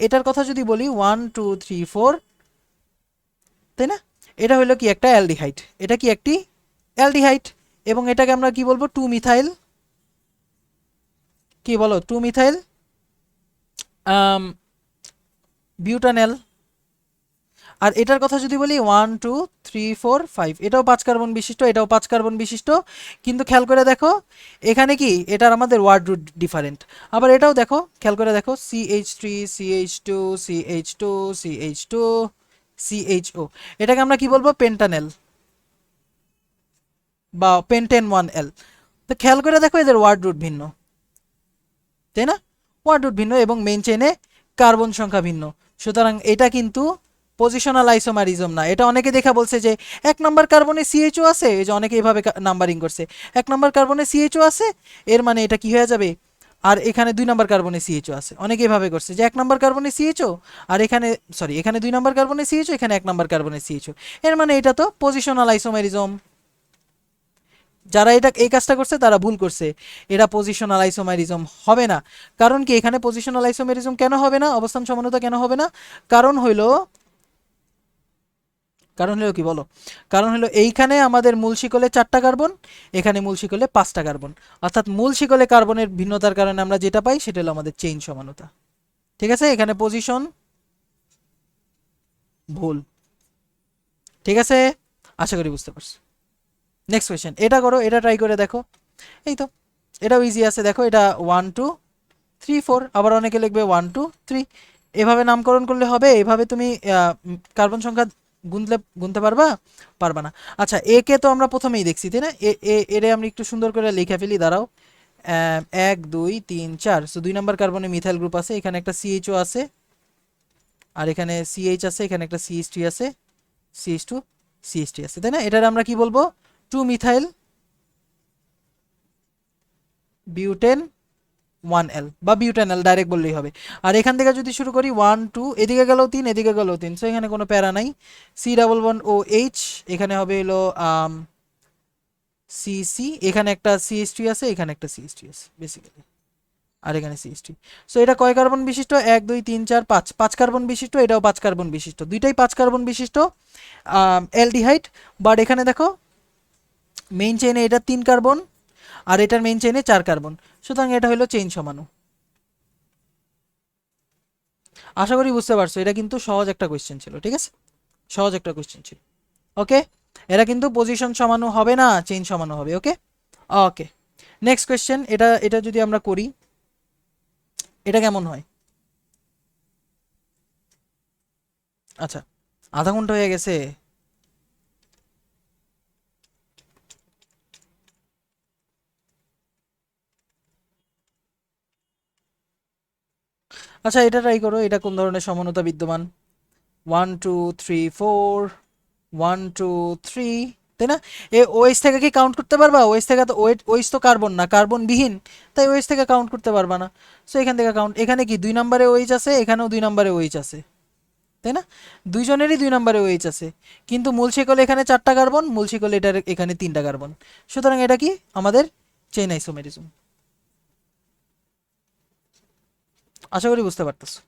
এটার কথা যদি বলি 1 2 3 4, তাই না, এটা হলো কি একটা অ্যালডিহাইড, এটা কি একটি অ্যালডিহাইড, এবং এটাকে আমরা কি বলবো 2 মিথাইল, কি বলো 2 মিথাইল বিউটানেল। আর এটার কথা যদি বলি 1 2 3 4 5, এটাও 5 কার্বন বিশিষ্ট, এটাও 5 কার্বন বিশিষ্ট, কিন্তু খেয়াল করে দেখো এখানে কি এটার আমাদের ওয়ার্ড রুট ডিফারেন্ট। আবার এটাও দেখো, খেয়াল করে দেখো CH3 CH2 CH2 CH2 CHO, এটাকে আমরা কি বলবো পেন্টানেল বা পেন্টেন 1L। তো খেয়াল করে দেখো এদের ওয়ার্ড রুট ভিন্ন, তাই না, ওয়ার্ড রুট ভিন্ন এবং মেইন চেনে কার্বন সংখ্যা ভিন্ন, সুতরাং এটা কিন্তু পজিশনাল আইসোমারিজম না। এটা অনেকে দেখা বলছে যে 1 নম্বর কার্বনে সিএইচও আছে, এই যে অনেকে এইভাবে নাম্বারিং করছে, 1 নম্বর কার্বনে সিএইচও আছে, এর মানে এটা কি হয়ে যাবে, আর এখানে 2 নম্বর কার্বনে সিএইচও আছে। অনেকে এইভাবে করছে যে 1 নম্বর কার্বনে সিএইচও, আর এখানে সরি এখানে 2 নম্বর কার্বনে সিএইচও, এখানে 1 নম্বর কার্বনে সিএইচও, এর মানে এটা তো পজিশনাল আইসোমারিজম। যারা এটা এই কাজটা করছে তারা ভুল করছে, এটা পজিশনাল আইসোমারিজম হবে না। কারণ কি এখানে পজিশনাল আইসোমারিজম কেন হবে না, অবস্থান সমানতা কেন হবে না? কারণ হইলো কি বলো, কারণ হলো এইখানে আমাদের মূল শিকলে 4টা কার্বন, এখানে মূল শিকলে 5টা কার্বন, অর্থাৎ মূল শিকলে কার্বনের ভিন্নতার কারণে আমরা যেটা পাই সেটা হলো আমাদের চেইন সমানতা। ঠিক আছে, এখানে পজিশন ভুল। ঠিক আছে, আশা করি বুঝতে পারছো। নেক্সট কোয়েশ্চেন, এটা করো, এটা ট্রাই করে দেখো। এই তো এটাও ইজি আছে, দেখো এটা 1 2 3 4, আবার অনেকে লিখবে 1 2 3, এভাবে নামকরণ করলে হবে? এভাবে তুমি কার্বন সংখ্যা গুনতে পারবা? পারবা না। আচ্ছা, এ কে তো আমরা প্রথমেই দেখছি, তাই না? এরে আমরা একটু সুন্দর করে লিখে ফেলি, দাঁড়াও। 1 2 3 4, সো 2 নম্বর কার্বনে মিথাইল গ্রুপ আছে, এখানে একটা সিএইচও আছে, আর এখানে সিএইচ আছে, এখানে একটা সিএইচ3 আছে, সিএইচ2 সিএইচ3 আছে, তাই না? এটার আমরা কি বলবো? 2 মিথাইল বিউটেন 1L বা বিউটেনল ডাইরেক্ট বললেই হবে। আর এখান থেকে যদি শুরু করি 1 2, এদিকে গেল 3, এদিকে গেল 3, সো এখানে কোনো প্যারা নাই। C11OH, এখানে হবে হলো CC, এখানে একটা CH3 আছে, এখানে একটা CH3 আছে বেসিক্যালি, আর এখানে CH3। সো এটা কয় কার্বন বিশিষ্ট? 1 2 3 4 5, 5 কার্বন বিশিষ্ট, এটাও 5 কার্বন বিশিষ্ট, দুইটাই 5 কার্বন বিশিষ্ট অ্যালডিহাইড। বাট এখানে দেখো মেইন চেইনে এটা 3 কার্বন, আর এটার মেইন চেইনে 4 কার্বন, সুতরাং এটা হলো চেইন সমাণু। আশা করি বুঝতে পারছো, এটা কিন্তু সহজ একটা কোয়েশ্চেন ছিল, ঠিক আছে, সহজ একটা কোয়েশ্চেন ছিল। ওকে, এরা কিন্তু পজিশন সমাণু হবে না, চেইন সমাণু হবে। ওকে ওকে, নেক্সট কোয়েশ্চেন, এটা এটা যদি আমরা করি, এটা কেমন হয়? আচ্ছা, আধা ঘন্টা হয়ে গেছে। আচ্ছা, এটা ট্রাই করো, এটা কোন ধরনের সমানতা বিদ্যমান? 1 2 3 4, 1 2 3, তাই না? এ ওএইচ থেকে কি কাউন্ট করতে পারবা? ওএইচ থেকে তো ওএইচ তো কার্বন না, কার্বন বিহীন, তাই ওএইচ থেকে কাউন্ট করতে পারবা না। সো এখান থেকে কাউন্ট, এখানে কি 2 নম্বরে ওএইচ আছে, এখানেও 2 নম্বরে ওএইচ আছে, তাই না? দুইজনেরই 2 নম্বরে ওএইচ আছে, কিন্তু মূল শিকলে এখানে 4টা কার্বন, মূল শিকলে এটার এখানে 3টা কার্বন, সুতরাং এটা কি আমাদের চেইন আইসোমেরিজম। আশা করি বুঝতে পারতেছো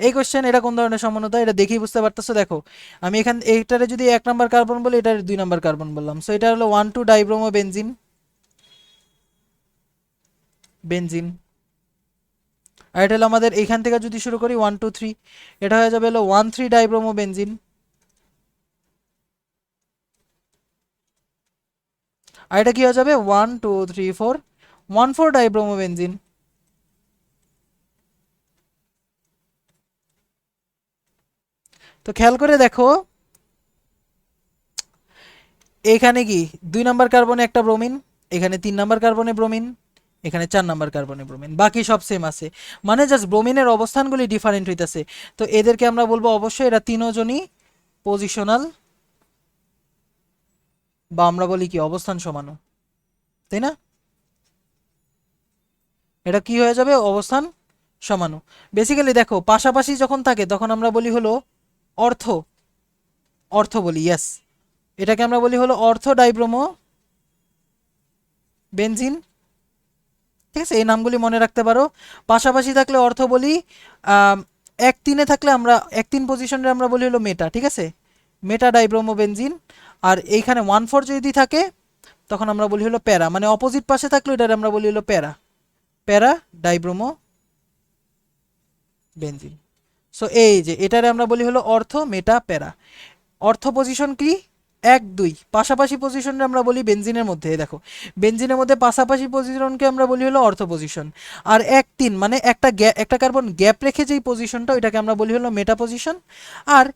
এই কোশ্চেন, এটা কোন ধরনের সমানতা, এটা দেখেই বুঝতে পারতেছো। দেখো আমি এখান এইটারে যদি 1 নম্বর কার্বন বলি, এটার 2 নম্বর কার্বন বললাম, সো এটা হলো 1 2 ডাইব্রোমো বেনজিন, বেনজিন। আর এটা হলো আমাদের এইখান থেকে যদি শুরু করি 1 2 3, এটা হয়ে যাবে হলো 1 3 ডাইব্রোমো বেনজিন। আর এটা কি হয়ে যাবে 1 2 3 4, 1 4 ডাইব্রোমো বেনজিন। তো খেয়াল করে দেখো, এখানে কি 2 নম্বর কার্বনে একটা ব্রোমিন, এখানে 3 নম্বর কার্বনে ব্রোমিন, এখানে 4 নম্বর কার্বনে ব্রোমিন, বাকি সব সেম আছে, মানে জাস্ট ব্রোমিনের অবস্থানগুলি ডিফারেন্ট হইতেছে। তো এদেরকে আমরা বলবো অবশ্যই এরা তিনজনই পজিশনাল, বা আমরা বলি কি অবস্থান সমাণু, তাই না? এটা কি হয়ে যাবে? অবস্থান সমাণু। বেসিক্যালি দেখো পাশাপাশি যখন থাকে তখন আমরা বলি হলো অর্থ, অর্থ বলি, ইয়েস, এটাকে আমরা বলি হলো অর্থ ডাইব্রোমো বেনজিন। ঠিক আছে, এই নামগুলি মনে রাখতে পারো। পাশাপাশি থাকলে অর্থ বলি, 1 3-এ থাকলে আমরা 1 3 পজিশনে আমরা বলি হলো মেটা, ঠিক আছে, মেটা ডাইব্রোমো বেনজিন। আর এইখানে 1 4 যদি থাকে তখন আমরা বলি হলো প্যারা, মানে অপোজিট পাশে থাকলে এটার আমরা বলি হলো প্যারা, প্যারা ডাইব্রোমো বেনজিন। সো এই যে এটারে আমরা বলি হলো অর্থ, মেটা, প্যারা। অর্থ পজিশন কি? 1 2 পাশাপাশি পজিশনটা আমরা বলি বেনজিনের মধ্যে, দেখো বেনজিনের মধ্যে পাশাপাশি পজিশনকে আমরা বলি হলো অর্থ পজিশন। আর 1 3 মানে একটা কার্বন গ্যাপ রেখে যেই পজিশনটা, ওইটাকে আমরা বলি হলো মেটা পজিশন। আর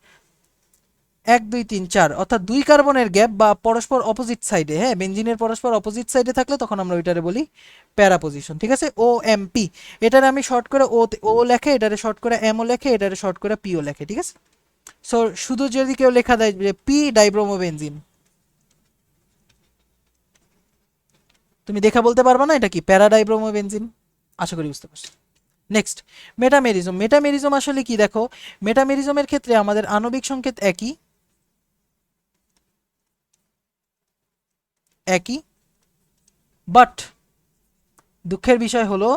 1 2 3 4 অর্থাৎ 2 কার্বনের গ্যাপ বা পরস্পর অপোজিট সাইডে, হ্যাঁ বেনজিনের পরস্পর অপোজিট সাইডে থাকলে তখন আমরা ওইটারে বলি প্যারা পজিশন। ঠিক আছে, ও এম পি, এটারে আমি শর্ট করে ও লেখে, এটারে শর্ট করে এমও লেখে, এটারে শর্ট করে পিও লেখে। ঠিক আছে, সো শুধু যদি কেউ লেখা দেয় যে পি ডাইব্রোমোবেনজিন, তুমি দেখা বলতে পারবে না এটা কি প্যারা ডাইব্রোমোবেনজিন। আশা করি বুঝতে পারছো। Next, metamerism. মেটামেরিজম আসলে কি দেখো, মেটামেরিজমের ক্ষেত্রে আমাদের আণবিক সংকেত একই একই, বাট দুঃখের বিষয় হলো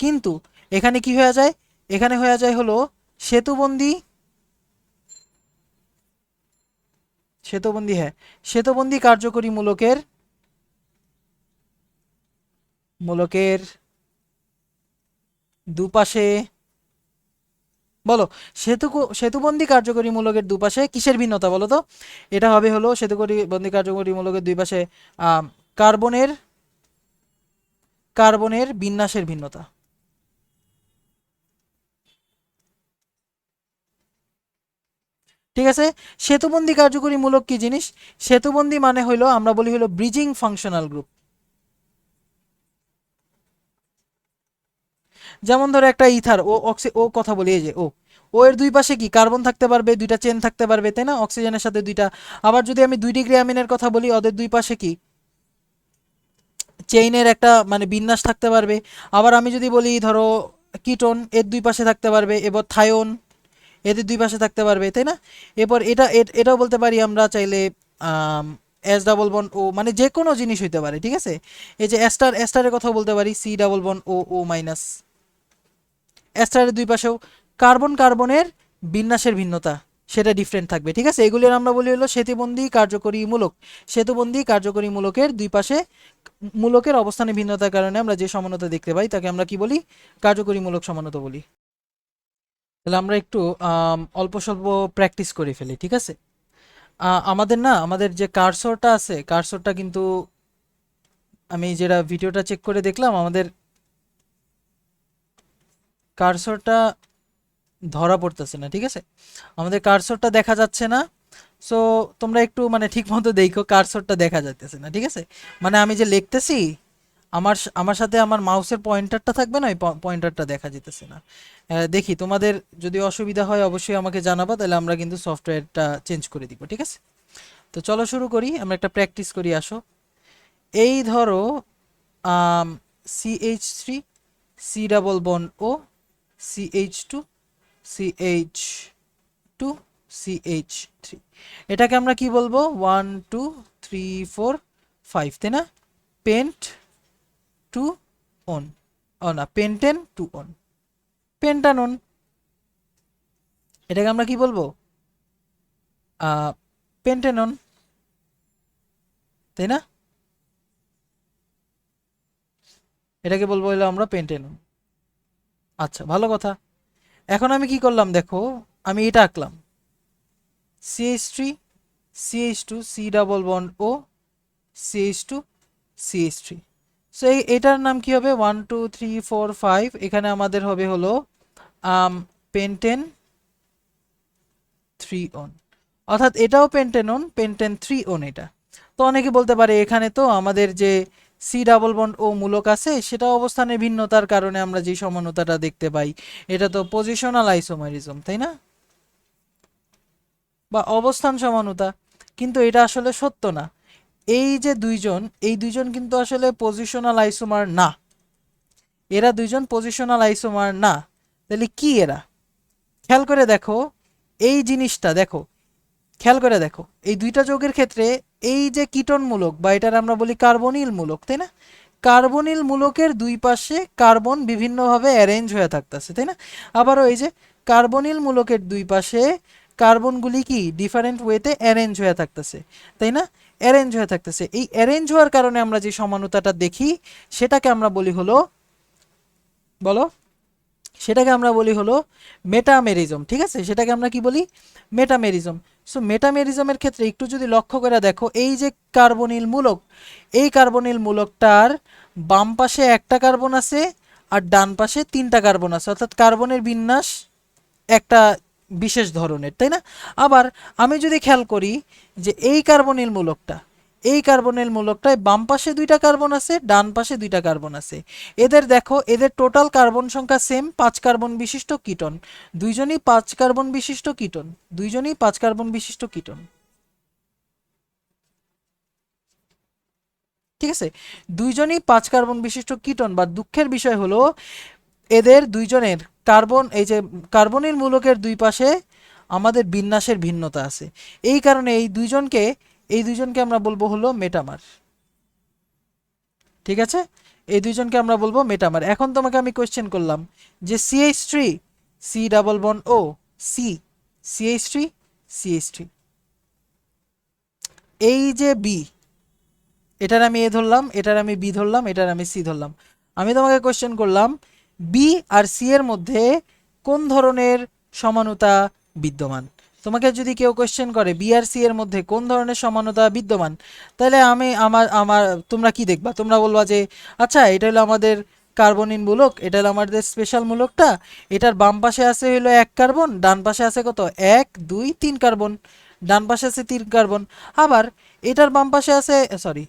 কিন্তু এখানে কি হয়ে যায়, এখানে হয়ে যায় হলো সেতুবন্ধী, সেতুবন্ধী হ্যাঁ, সেতুবন্ধী কার্যকরী মূলকের মূলকের দুপাশে, বলো সেতুবন্ধী কার্যকরী মূলকের দুপাশে কিসের ভিন্নতা বলো তো? এটা হবে হলো সেতুবন্ধী কার্যকরী মূলকের দুই পাশে কার্বনের কার্বনের বিন্যাসের ভিন্নতা। ঠিক আছে, সেতুবন্ধী কার্যকরী মূলক কি জিনিস? সেতুবন্ধী মানে হইলো আমরা বলি হলো ব্রিজিং ফাংশনাল গ্রুপ। যেমন ধরো একটা ইথার ও কথা বলি, এই যে ও এর দুই পাশে কি কার্বন থাকতে পারবে, দুইটা চেন থাকতে পারবে, তাই না, অক্সিজেনের সাথে দুইটা। আবার যদি আমি 2 ডিগ্রি অ্যামিনের কথা বলি, ওদের দুই পাশে কি চেইনের একটা মানে বিন্যাস থাকতে পারবে। আবার আমি যদি বলি ধরো কিটোন, এর দুই পাশে থাকতে পারবে, এবার থায়োন এদের দুই পাশে থাকতে পারবে, তাই না। এরপর এটাও বলতে পারি আমরা চাইলে এস ডাবল বন ও, মানে যে কোনো জিনিস হইতে পারে, ঠিক আছে। এই যে এস্টারের কথা বলতে পারি সি ডাবল বন ও ও মাইনাস। এস্টারের দুই পাশেও কার্বনের বিন্যাসের ভিন্নতা সেটা ডিফারেন্ট থাকবে, ঠিক আছে। এগুলির আমরা বলি হলো সেতুবন্ধী কার্যকরী মূলক। সেতুবন্ধী কার্যকরী মূলকের দুই পাশে মূলকের অবস্থানে ভিন্নতার কারণে আমরা যে সমানতা দেখতে পাই তাকে আমরা কি বলি, কার্যকরী মূলক সমানতা বলি। তাহলে আমরা একটু অল্প স্বল্প প্র্যাকটিস করে ফেলি, ঠিক আছে। আমাদের না, আমাদের যে কার্সরটা আছে, কার্সরটা কিন্তু আমি যেটা ভিডিওটা চেক করে দেখলাম, আমাদের কার্সরটা ধরা পড়তেছে না, ঠিক আছে। আমাদের কার্সরটা দেখা যাচ্ছে না। সো তোমরা একটু মানে ঠিক মতো দেখো, কার্সরটা দেখা যাইতেছে না, ঠিক আছে। মানে আমি যে লিখতেছি, আমার সাথে আমার মাউসের পয়েন্টারটা থাকবে না, ওই পয়েন্টারটা দেখা যেতেছে না। দেখি তোমাদের যদি অসুবিধা হয় অবশ্যই আমাকে জানাবা, তাহলে আমরা কিন্তু সফটওয়্যারটা চেঞ্জ করে দিব, ঠিক আছে। তো চলো শুরু করি, আমরা একটা প্র্যাকটিস করি, আসো। এই ধরো CH3 সি ডাবল বন ও CH2 CH2 CH3, এটাকে আমরা কি বলবো, 1 2 3 4 5, তাই না। পেন্ট টু অন, ও না, পেন্টেন টু অন, পেন্টানন। এটাকে আমরা কি বলবো, পেন্টেনন, তাই না। এটাকে বলবো হলো আমরা পেন্টেনন। আচ্ছা, ভালো কথা। এখন আমি কি করলাম দেখো, আমি এটা আঁকলাম CH3 CH2 C double bond O CH2 CH3। So এটার নাম কি হবে, 1 2 3 4 5, এখানে আমাদের হবে হলো পেন্টেন 3 অন, অর্থাৎ এটাও পেন্টেনন, পেন্টেন 3 অন এটা। তো অনেকে বলতে পারে এখানে তো আমাদের যে সি ডাবল বন্ড ও মূলক আছে সেটা অবস্থানের ভিন্নতার কারণে আমরা যে সমানতাটা দেখতে পাই, এটা তো পজিশনাল আইসোমারিজম, তাই না, বা অবস্থান সমানতা। কিন্তু এটা আসলে সত্য না। এই যে দুইজন, এই দুইজন কিন্তু আসলে পজিশনাল আইসোমার না, এরা দুইজন পজিশনাল আইসোমার না। তাহলে কি এরা? খেয়াল করে দেখো, এই জিনিসটা দেখো, খেয়াল করে দেখো, এই দুইটা যৌগের ক্ষেত্রে এই যে কিটোন মূলক বা এটার আমরা বলি কার্বনিল মূলক, তাই না। কার্বনিল মূলকের দুই পাশে কার্বন বিভিন্নভাবে অ্যারেঞ্জ হয়ে থাকতেছে, তাই না। আবারও এই যে কার্বনিল মূলকের দুই পাশে কার্বনগুলি কি ডিফারেন্ট ওয়েতে অ্যারেঞ্জ হয়ে থাকতেছে, তাই না, অ্যারেঞ্জ হয়ে থাকতেছে। এই অ্যারেঞ্জ হওয়ার কারণে আমরা যে সমানতাটা দেখি সেটাকে আমরা বলি হলো, বলো, সেটাকে আমরা বলি হলো মেটামেরিজম, ঠিক আছে। সেটাকে আমরা কি বলি, মেটামেরিজম। সো মেটামেরিজমের ক্ষেত্রে একটু যদি লক্ষ্য করে দেখো, এই যে কার্বনিল মূলক, এই কার্বনিল মূলকটার বাম পাশে একটা কার্বন আছে আর ডান পাশে 3টা কার্বন আছে, অর্থাৎ কার্বনের বিন্যাস একটা বিশেষ ধরনের, তাই না। আবার আমি যদি খেয়াল করি যে এই কার্বনিল মূলকটা, এই কার্বনের মূলকটায় বাম পাশে 2টা কার্বন আছে, ডান পাশে 2টা কার্বন আছে। এদের দেখো, এদের টোটাল কার্বন সংখ্যা সেম, 5 কার্বন বিশিষ্ট কিটোন। দুইজনই 5 কার্বন বিশিষ্ট কিটোন, দুইজনই 5 কার্বন বিশিষ্ট কিটোন। ঠিক আছে, দুইজনই 5 কার্বন বিশিষ্ট কিটোন। বা দুঃখের বিষয় হলো এদের দুইজনের কার্বন, এই যে কার্বনের মূলকের দুই পাশে আমাদের বিন্যাসের ভিন্নতা আছে। এই কারণে এই দুইজনকে আমরা বলবো হলো মেটামার। ঠিক আছে, এই দুইজনকে আমরা বলবো মেটামার। এখন তোমাকে আমি কোয়েশ্চেন করলাম যে CH3 সি ডাবল বন্ড ও সি, CH3 CH3, এই যে বি, এটার আমি এ ধরলাম, এটার আমি বি ধরলাম, এটার আমি সি ধরলাম। আমি তোমাকে কোয়েশ্চেন করলাম বি আর সি এর মধ্যে কোন ধরনের সমানতা বিদ্যমান। তোমাকে যদি কেউ কোয়েশ্চেন করে বি আর সি এর মধ্যে কোন ধরনের সমানতা বিদ্যমান, তাহলে আমি আমার আমার তোমরা কি দেখবা? তোমরা বলবা যে আচ্ছা এটা হলো আমাদের কার্বনিন মূলক, এটা হলো আমাদের স্পেশাল মূলকটা, এটার বাম পাশে আছে হলো 1 কার্বন, ডান পাশে আছে কত, 1 2 3 কার্বন, ডান পাশে আছে 3 কার্বন। আবার এটার বাম পাশে আছে, সরি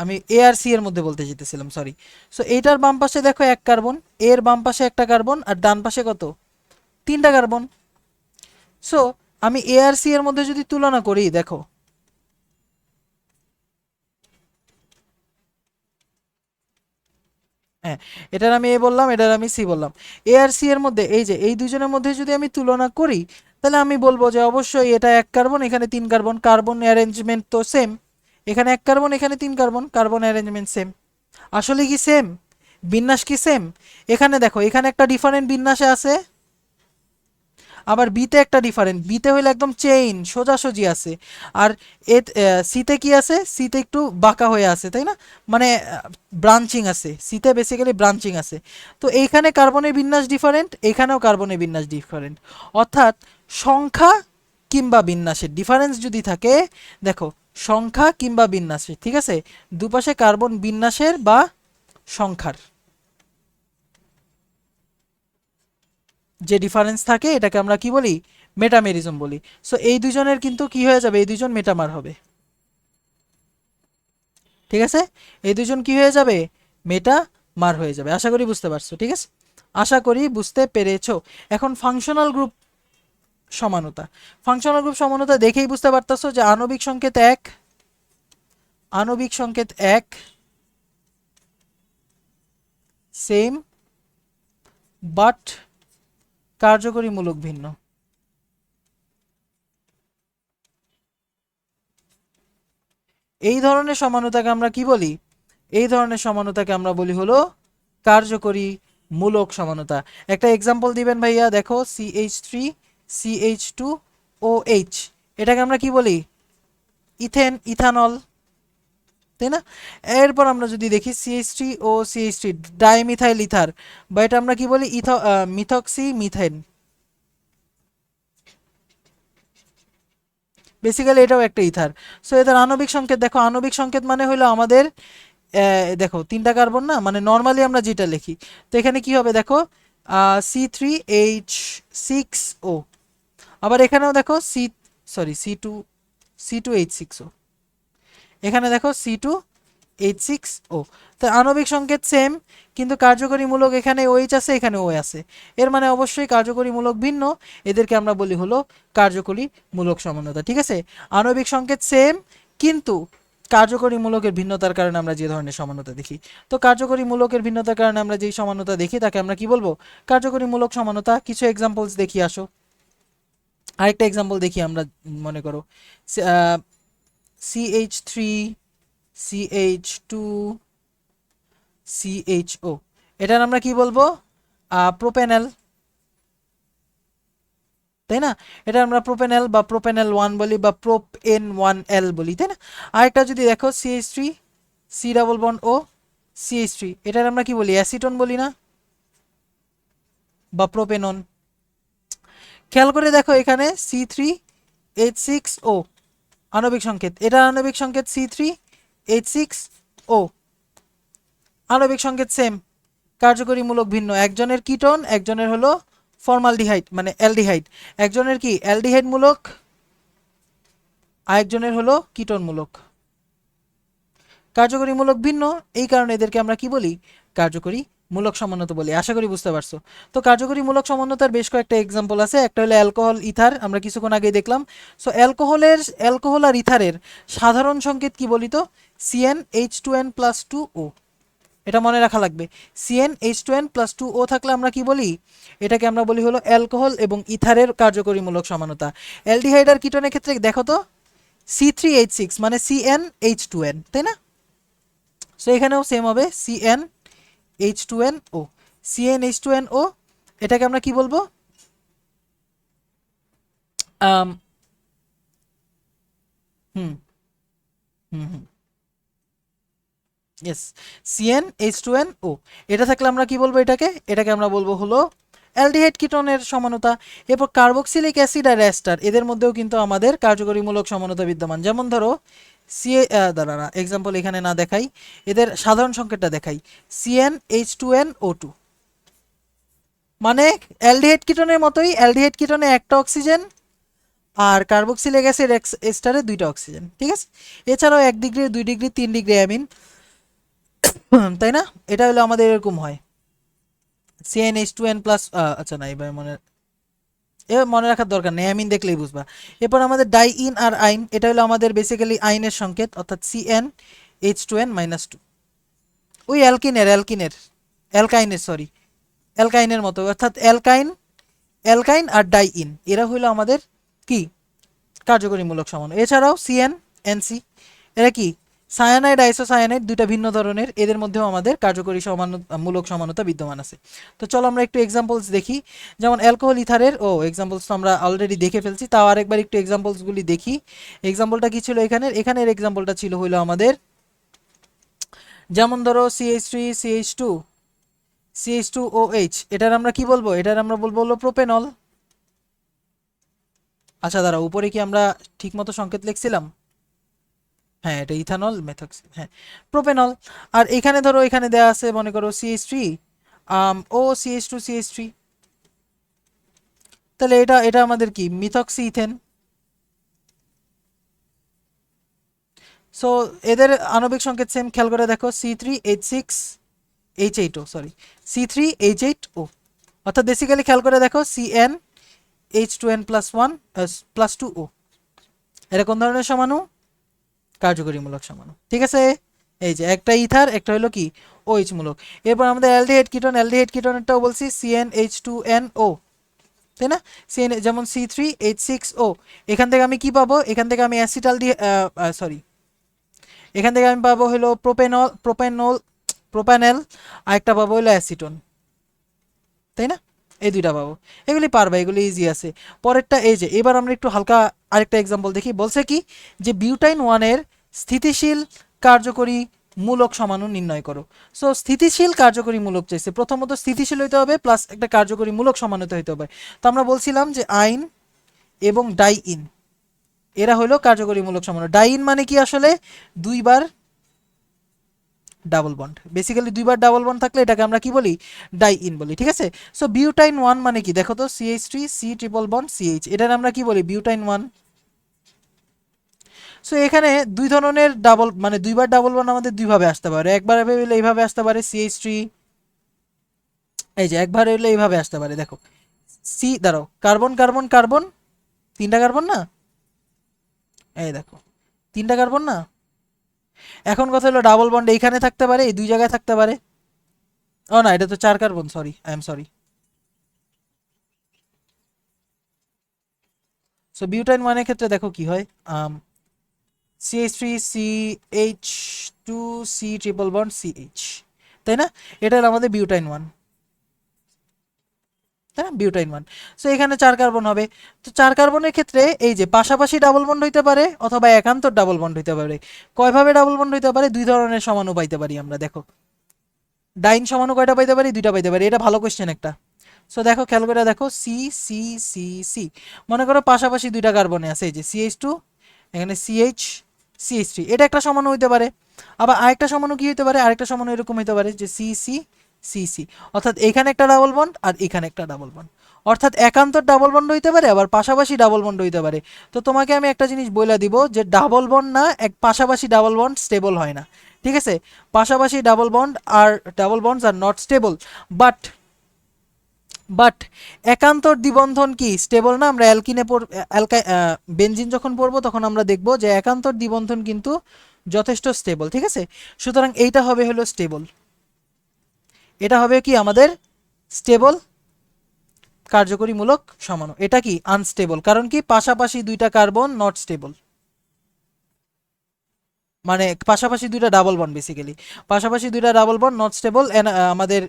আমি এ আর সি এর মধ্যে বলতে যেতেছিলাম, সরি। সো এইটার বাম পাশে দেখো 1 কার্বন, এর বাম পাশে একটা কার্বন, আর ডান পাশে কত, 3টা কার্বন। সো আমি এ আর সি এর মধ্যে যদি তুলনা করি, দেখো হ্যাঁ, এটার আমি এ বললাম, এটার আমি সি বললাম। এ আর সি এর মধ্যে এই যে এই দুজনের মধ্যে যদি আমি তুলনা করি, তাহলে আমি বলবো যে অবশ্যই এটা 1 কার্বন, এখানে 3 কার্বন, কার্বন অ্যারেঞ্জমেন্ট তো সেম। এখানে 1 কার্বন, এখানে 3 কার্বন, কার্বন অ্যারেঞ্জমেন্ট সেম। আসলে কি সেম? বিন্যাস কি সেম? এখানে দেখো, এখানে একটা ডিফারেন্ট বিন্যাসে আছে, আবার বিতে একটা ডিফারেন্ট, বিতে হইলে একদম চেইন সোজাসুজি আছে, আর এ সিতে কি আছে, সিতে একটু বাঁকা হয়ে আছে, তাই না? মানে ব্রাঞ্চিং আছে, সিতে বেসিক্যালি ব্রাঞ্চিং আছে। তো এইখানে কার্বনের বিন্যাস ডিফারেন্ট, এখানেও কার্বনের বিন্যাস ডিফারেন্ট। অর্থাৎ সংখ্যা কিংবা বিন্যাসের ডিফারেন্স যদি থাকে, দেখো সংখ্যা কিংবা বিন্যাসের, ঠিক আছে, দুপাশে কার্বন বিন্যাসের বা সংখ্যার যে ডিফারেন্স থাকে, এটাকে আমরা কি বলি, মেটামেরিজম বলি। সো এই দুজনের কিন্তু কি হয়ে যাবে, এই দুজন মেটামার হবে। ঠিক আছে, এই দুজন কি হয়ে যাবে, মেটামার হয়ে যাবে। আশা করি বুঝতে পারছো। ঠিক আছে, আশা করি বুঝতে পেরেছো। এখন ফাংশনাল গ্রুপ সমানতা, ফাংশনাল গ্রুপ সমানতা দেখেই বুঝতে পারতেছো যে আণবিক সংকেত 1, আণবিক সংকেত 1 সেম, বাট কার্যকরী মূলক ভিন্ন। এই ধরনের সমানতাকে আমরা কি বলি, এই ধরনের সমানতাকে আমরা বলি হলো কার্যকরী মূলক সমানতা। একটা এক্সাম্পল দিবেন ভাইয়া, দেখো CH3 CH2OH, এটাকে আমরা কি বলি, ইথেন, ইথানল, তাই না? এরপর আমরা যদি দেখি CH3O CH3 ডাইমিথাইল ইথার, বা এটা আমরা কি বলি, মিথক্সি মিথেন। বেসিক্যালি এটাও একটা ইথার। সো এদের আণবিক সংকেত দেখো, আণবিক সংকেত মানে হলো আমাদের দেখো 3টা কার্বন না, মানে নর্মালি আমরা যেটা লিখি, তো এখানে কি হবে দেখো, C3H6O। আবার এখানেও দেখো C2H6O, এখানে দেখো C2H6O। তো আণবিক সংকেত সেম, কিন্তু কার্যকরী মূলক এখানে OH আছে, এখানে O আছে, এর মানে অবশ্যই কার্যকরী মূলক ভিন্ন। এদেরকে আমরা বলি হলো কার্যকরী মূলক সমানতা। ঠিক আছে, আণবিক সংকেত সেম, কিন্তু কার্যকরী মূলকের ভিন্নতার কারণে আমরা যে ধরনের সমানতা দেখি। তো কার্যকরী মূলকের ভিন্নতার কারণে আমরা যেই সমানতা দেখি তাকে আমরা কি বলবো, কার্যকরী মূলক সমানতা। কিছু এক্সাম্পলস দেখি আসো, আরেকটা এক্সাম্পল দেখি আমরা। মনে করো CH3 CH2CHO, এটার আমরা কি বলবো, প্রোপেনাল, তাই না? এটা আমরা প্রোপেনাল বা প্রোপেনাল 1 বলি, বা প্রোপেন 1L বলি, তাই না? আরেকটা যদি দেখো CH3 সি ডাবল বন্ড ও CH3, এটার আমরা কি বলি, অ্যাসিটন বলি না, বা প্রোপেনন। খেয়াল করে দেখো এখানে C3H6O আণবিক সংকেত, এটা আণবিক সংকেত C3H6O, আণবিক সংকেত সেম, কার্যকরী মূলক ভিন্ন। একজনের কিটোন, একজনের হলো ফর্মালডিহাইড মানে অ্যালডিহাইড, একজনের কি অ্যালডিহাইড মূলক, আরেকজনের হলো কিটোন মূলক। কার্যকরী মূলক ভিন্ন, এই কারণে এদেরকে আমরা কি বলি, কার্যকরী মূলক সমন্বয় বলি। আশা করি বুঝতে পারছো। তো কার্যকরী মূলক সমন্বতার বেশ কয়েকটা এক্সাম্পল আছে। একটা হলো অ্যালকোহল, ইথার, আমরা কিছুক্ষণ আগেই দেখলাম। সো অ্যালকোহল আর ইথারের সাধারণ সংকেত কি বলি তো, CnH2n+2O। এটা মনে রাখা লাগবে। CnH2n+2O থাকলে আমরা কি বলি, এটাকে আমরা বলি হলো অ্যালকোহল এবং ইথারের কার্যকরী মূলক সমানতা। অ্যালডিহাইড আর কিটোনের ক্ষেত্রে দেখো তো C3H6 মানে CnH2n, তাই না? সো এখানেও সেম হবে CnH2nO। CnH2nO এটাকে আমরা কি বলবো, আম, হুম হুম হুম ইয়েস, CnH2nO। এটা থাকলে আমরা কি বলবো, এটাকে আমরা বলবো হলো অ্যালডিহাইড কিটোনের সমানতা। এরপর কার্বক্সিলিক অ্যাসিড আর অ্যাস্টার, এদের মধ্যেও কিন্তু আমাদের কার্যকরীমূলক সমানতা বিদ্যমান। যেমন ধরো দাঁড়া না, এক্সাম্পল এখানে না দেখাই, এদের সাধারণ সংকেতটা দেখাই, CnH2nO2। মানে অ্যালডিহাইড কিটোনের মতোই, অ্যালডিহাইড কিটোনে একটা অক্সিজেন আর কার্বক্সিলিক অ্যাসিড এস্টারে দুইটা অক্সিজেন, ঠিক আছে? এছাড়াও 1 ডিগ্রি, 2 ডিগ্রি, 3 ডিগ্রি অ্যামিন, তাই না? এটা হলো আমাদের এরকম হয় CnH2n প্লাস, আচ্ছা না এবার মনে রাখার দরকার নেই, অ্যামিন দেখলেই বুঝবা। এরপর আমাদের ডাই ইন আর আইন, এটা হলো আমাদের বেসিক্যালি আইনের সংকেত, অর্থাৎ CnH2n-2। ওই অ্যালকাইনের সরি, অ্যালকাইনের মতো, অর্থাৎ অ্যালকাইন আর ডাই ইন, এরা হইলো আমাদের কি কার্যকরীমূলক সমানু। এছাড়াও CnNC, এরা কি সায়ানাইড আইসোসায়ানাইড, দুইটা ভিন্ন ধরনের, এদের মধ্যেও আমাদের কার্যকরী মূলক সমানতা বিদ্যমান আছে। তো চলো আমরা একটু এক্সাম্পলস দেখি। যেমন অ্যালকোহল ইথারের এক্সাম্পলস তো আমরা অলরেডি দেখে ফেলছি, তাও আরেকবার একটু এক্সাম্পলসগুলি দেখি। এক্সাম্পলটা কি ছিল এখানের এক্সাম্পলটা ছিল হইলো আমাদের, যেমন ধরো CH3 CH2 CH2OH, এটার আমরা কি বলবো, এটার আমরা বলবো হলো প্রোপেনল। আচ্ছা দাঁড়া, উপরে কি আমরা ঠিকমতো সংকেত লিখছিলাম? হ্যাঁ, এটা ইথানল মেথক্সি, হ্যাঁ প্রোপেনল। আর এখানে ধরো এখানে দেয়া আছে মনে করো CH3 ও CH2 CH3, তাহলে এটা এটা আমাদের কি মিথক্সি ইথেন। সো এদের আণবিক সংকেত সেম, খেয়াল করে দেখো C3H6H8O, সরি C3H8O, অর্থাৎ বেসিক্যালি খেয়াল করে দেখো CnH2n+1+2O, এটা কোন ধরনের সমাণু, কার্যকরীমূলক সমাণু, ঠিক আছে? এই যে একটা ইথার, একটা হলো কি OH মূলক। এরপর আমাদের অ্যালডিহাইড কিটোনেরটাও বলছি CnH2nO, তাই না? যেমন C3H6O, এখান থেকে আমি কি পাবো, এখান থেকে আমি অ্যাসিটাল দিয়ে সরি, এখান থেকে আমি পাবো হলো প্রোপানেল, আর একটা পাবো হলো অ্যাসিটোন, তাই না? এই দুইটা পাবো, এগুলি পারবা, এগুলি ইজি আছে। পরেরটা এই যে, এবার আমরা একটু হালকা আরেকটা এক্সাম্পল দেখি। বলছে কি যে বিউটাইন 1-এর স্থিতিশীল কার্যকরী মূলক সমাণু নির্ণয় করো। সো স্থিতিশীল কার্যকরী মূলক চাইছে, প্রথমত স্থিতিশীল হইতে হবে প্লাস একটা কার্যকরী মূলক সমানুতা হইতে হবে। তো আমরা বলছিলাম যে আইন এবং ডাই ইন, এরা হলো কার্যকরী মূলক সমাণু। ডাই ইন মানে কি আসলে, দুইবার ডাবল বন্ড, বেসিক্যালি দুইবার ডাবল বন্ড থাকলে এটাকে আমরা কি বলি, ডাই ইন বলি, ঠিক আছে? সো বিউটাইন 1 মানে কি দেখো তো, CH3 C triple bond CH, এটার আমরা কি বলি বিউটাইন 1। সো এখানে দুই ধরনের ডাবল, মানে দুইবার ডাবল বন্ড আমাদের দুইভাবে আসতে পারে, একবার হলে এইভাবে আসতে পারে CH3, এই যে একবার হলে এইভাবে আসতে পারে, দেখো দাঁড়াও, কার্বন কার্বন কার্বন, তিনটা কার্বন না, এই দেখো তিনটা কার্বন না। এখন কথা হলো ডাবল বন্ড এইখানে থাকতে পারে, এই দুই জায়গায় থাকতে পারে। ও না, এটা তো 4 carbon, sorry I am sorry. So butyne 1-এর ক্ষেত্রে দেখো কি হয়, CH3 CH2 C triple bond CH, তাই না? এটা হলো আমাদের বিউটাইন 1, তাই না, বিউটাইন 1। সো এখানে 4 কার্বন হবে। তো 4 কার্বনের ক্ষেত্রে এই যে পাশাপাশি ডাবল বন্ড হইতে পারে অথবা একান্তর ডাবল বন্ড হইতে পারে। কয়ভাবে ডাবল বন্ড হইতে পারে, দুই ধরনের সমাণু পাইতে পারি আমরা, দেখো ডাইন সমাণু কয়টা পাইতে পারি, দুইটা পাইতে পারি, এটা ভালো কোশ্চেন একটা। সো দেখো খেয়াল করে দেখো সি সি সি সি, মনে করো পাশাপাশি দুইটা কার্বনে আছে, এই যে CH2, এখানে CH3, এটা একটা সমাণু হইতে পারে। আবার আরেকটা সমাণু কি হইতে পারে, আরেকটা সমাণু এরকম হইতে পারে যে CC, অর্থাৎ এখানে একটা ডাবল বন্ড আর এখানে একটা ডাবল বন্ড, অর্থাৎ একান্তর ডাবল বন্ড হইতে পারে আবার পাশাপাশি ডাবল বন্ড হইতে পারে। তো তোমাকে আমি একটা জিনিস বলে দিব যে ডাবল বন্ড না, এক পাশাপাশি ডাবল বন্ড স্টেবল হয় না, ঠিক আছে, পাশাপাশি double bonds are not stable. But but একান্তর দ্বিবন্ধন কি স্টেবল না? আমরা বেনজিন যখন পড়বো তখন আমরা দেখব যে একান্তর দ্বিবন্ধন কিন্তু যথেষ্ট স্টেবল। ঠিক আছে, সুতরাং এইটা হবে হলো স্টেবল, এটা হবে কি আমাদের স্টেবল কার্যকরীমূলক সমাণু। এটা কি আনস্টেবল, কারণ কি পাশাপাশি দুইটা কার্বন নট স্টেবল, মানে পাশাপাশি দুইটা ডাবল বন্ড, বেসিক্যালি পাশাপাশি দুইটা ডাবল বন্ড নট স্টেবল। আমাদের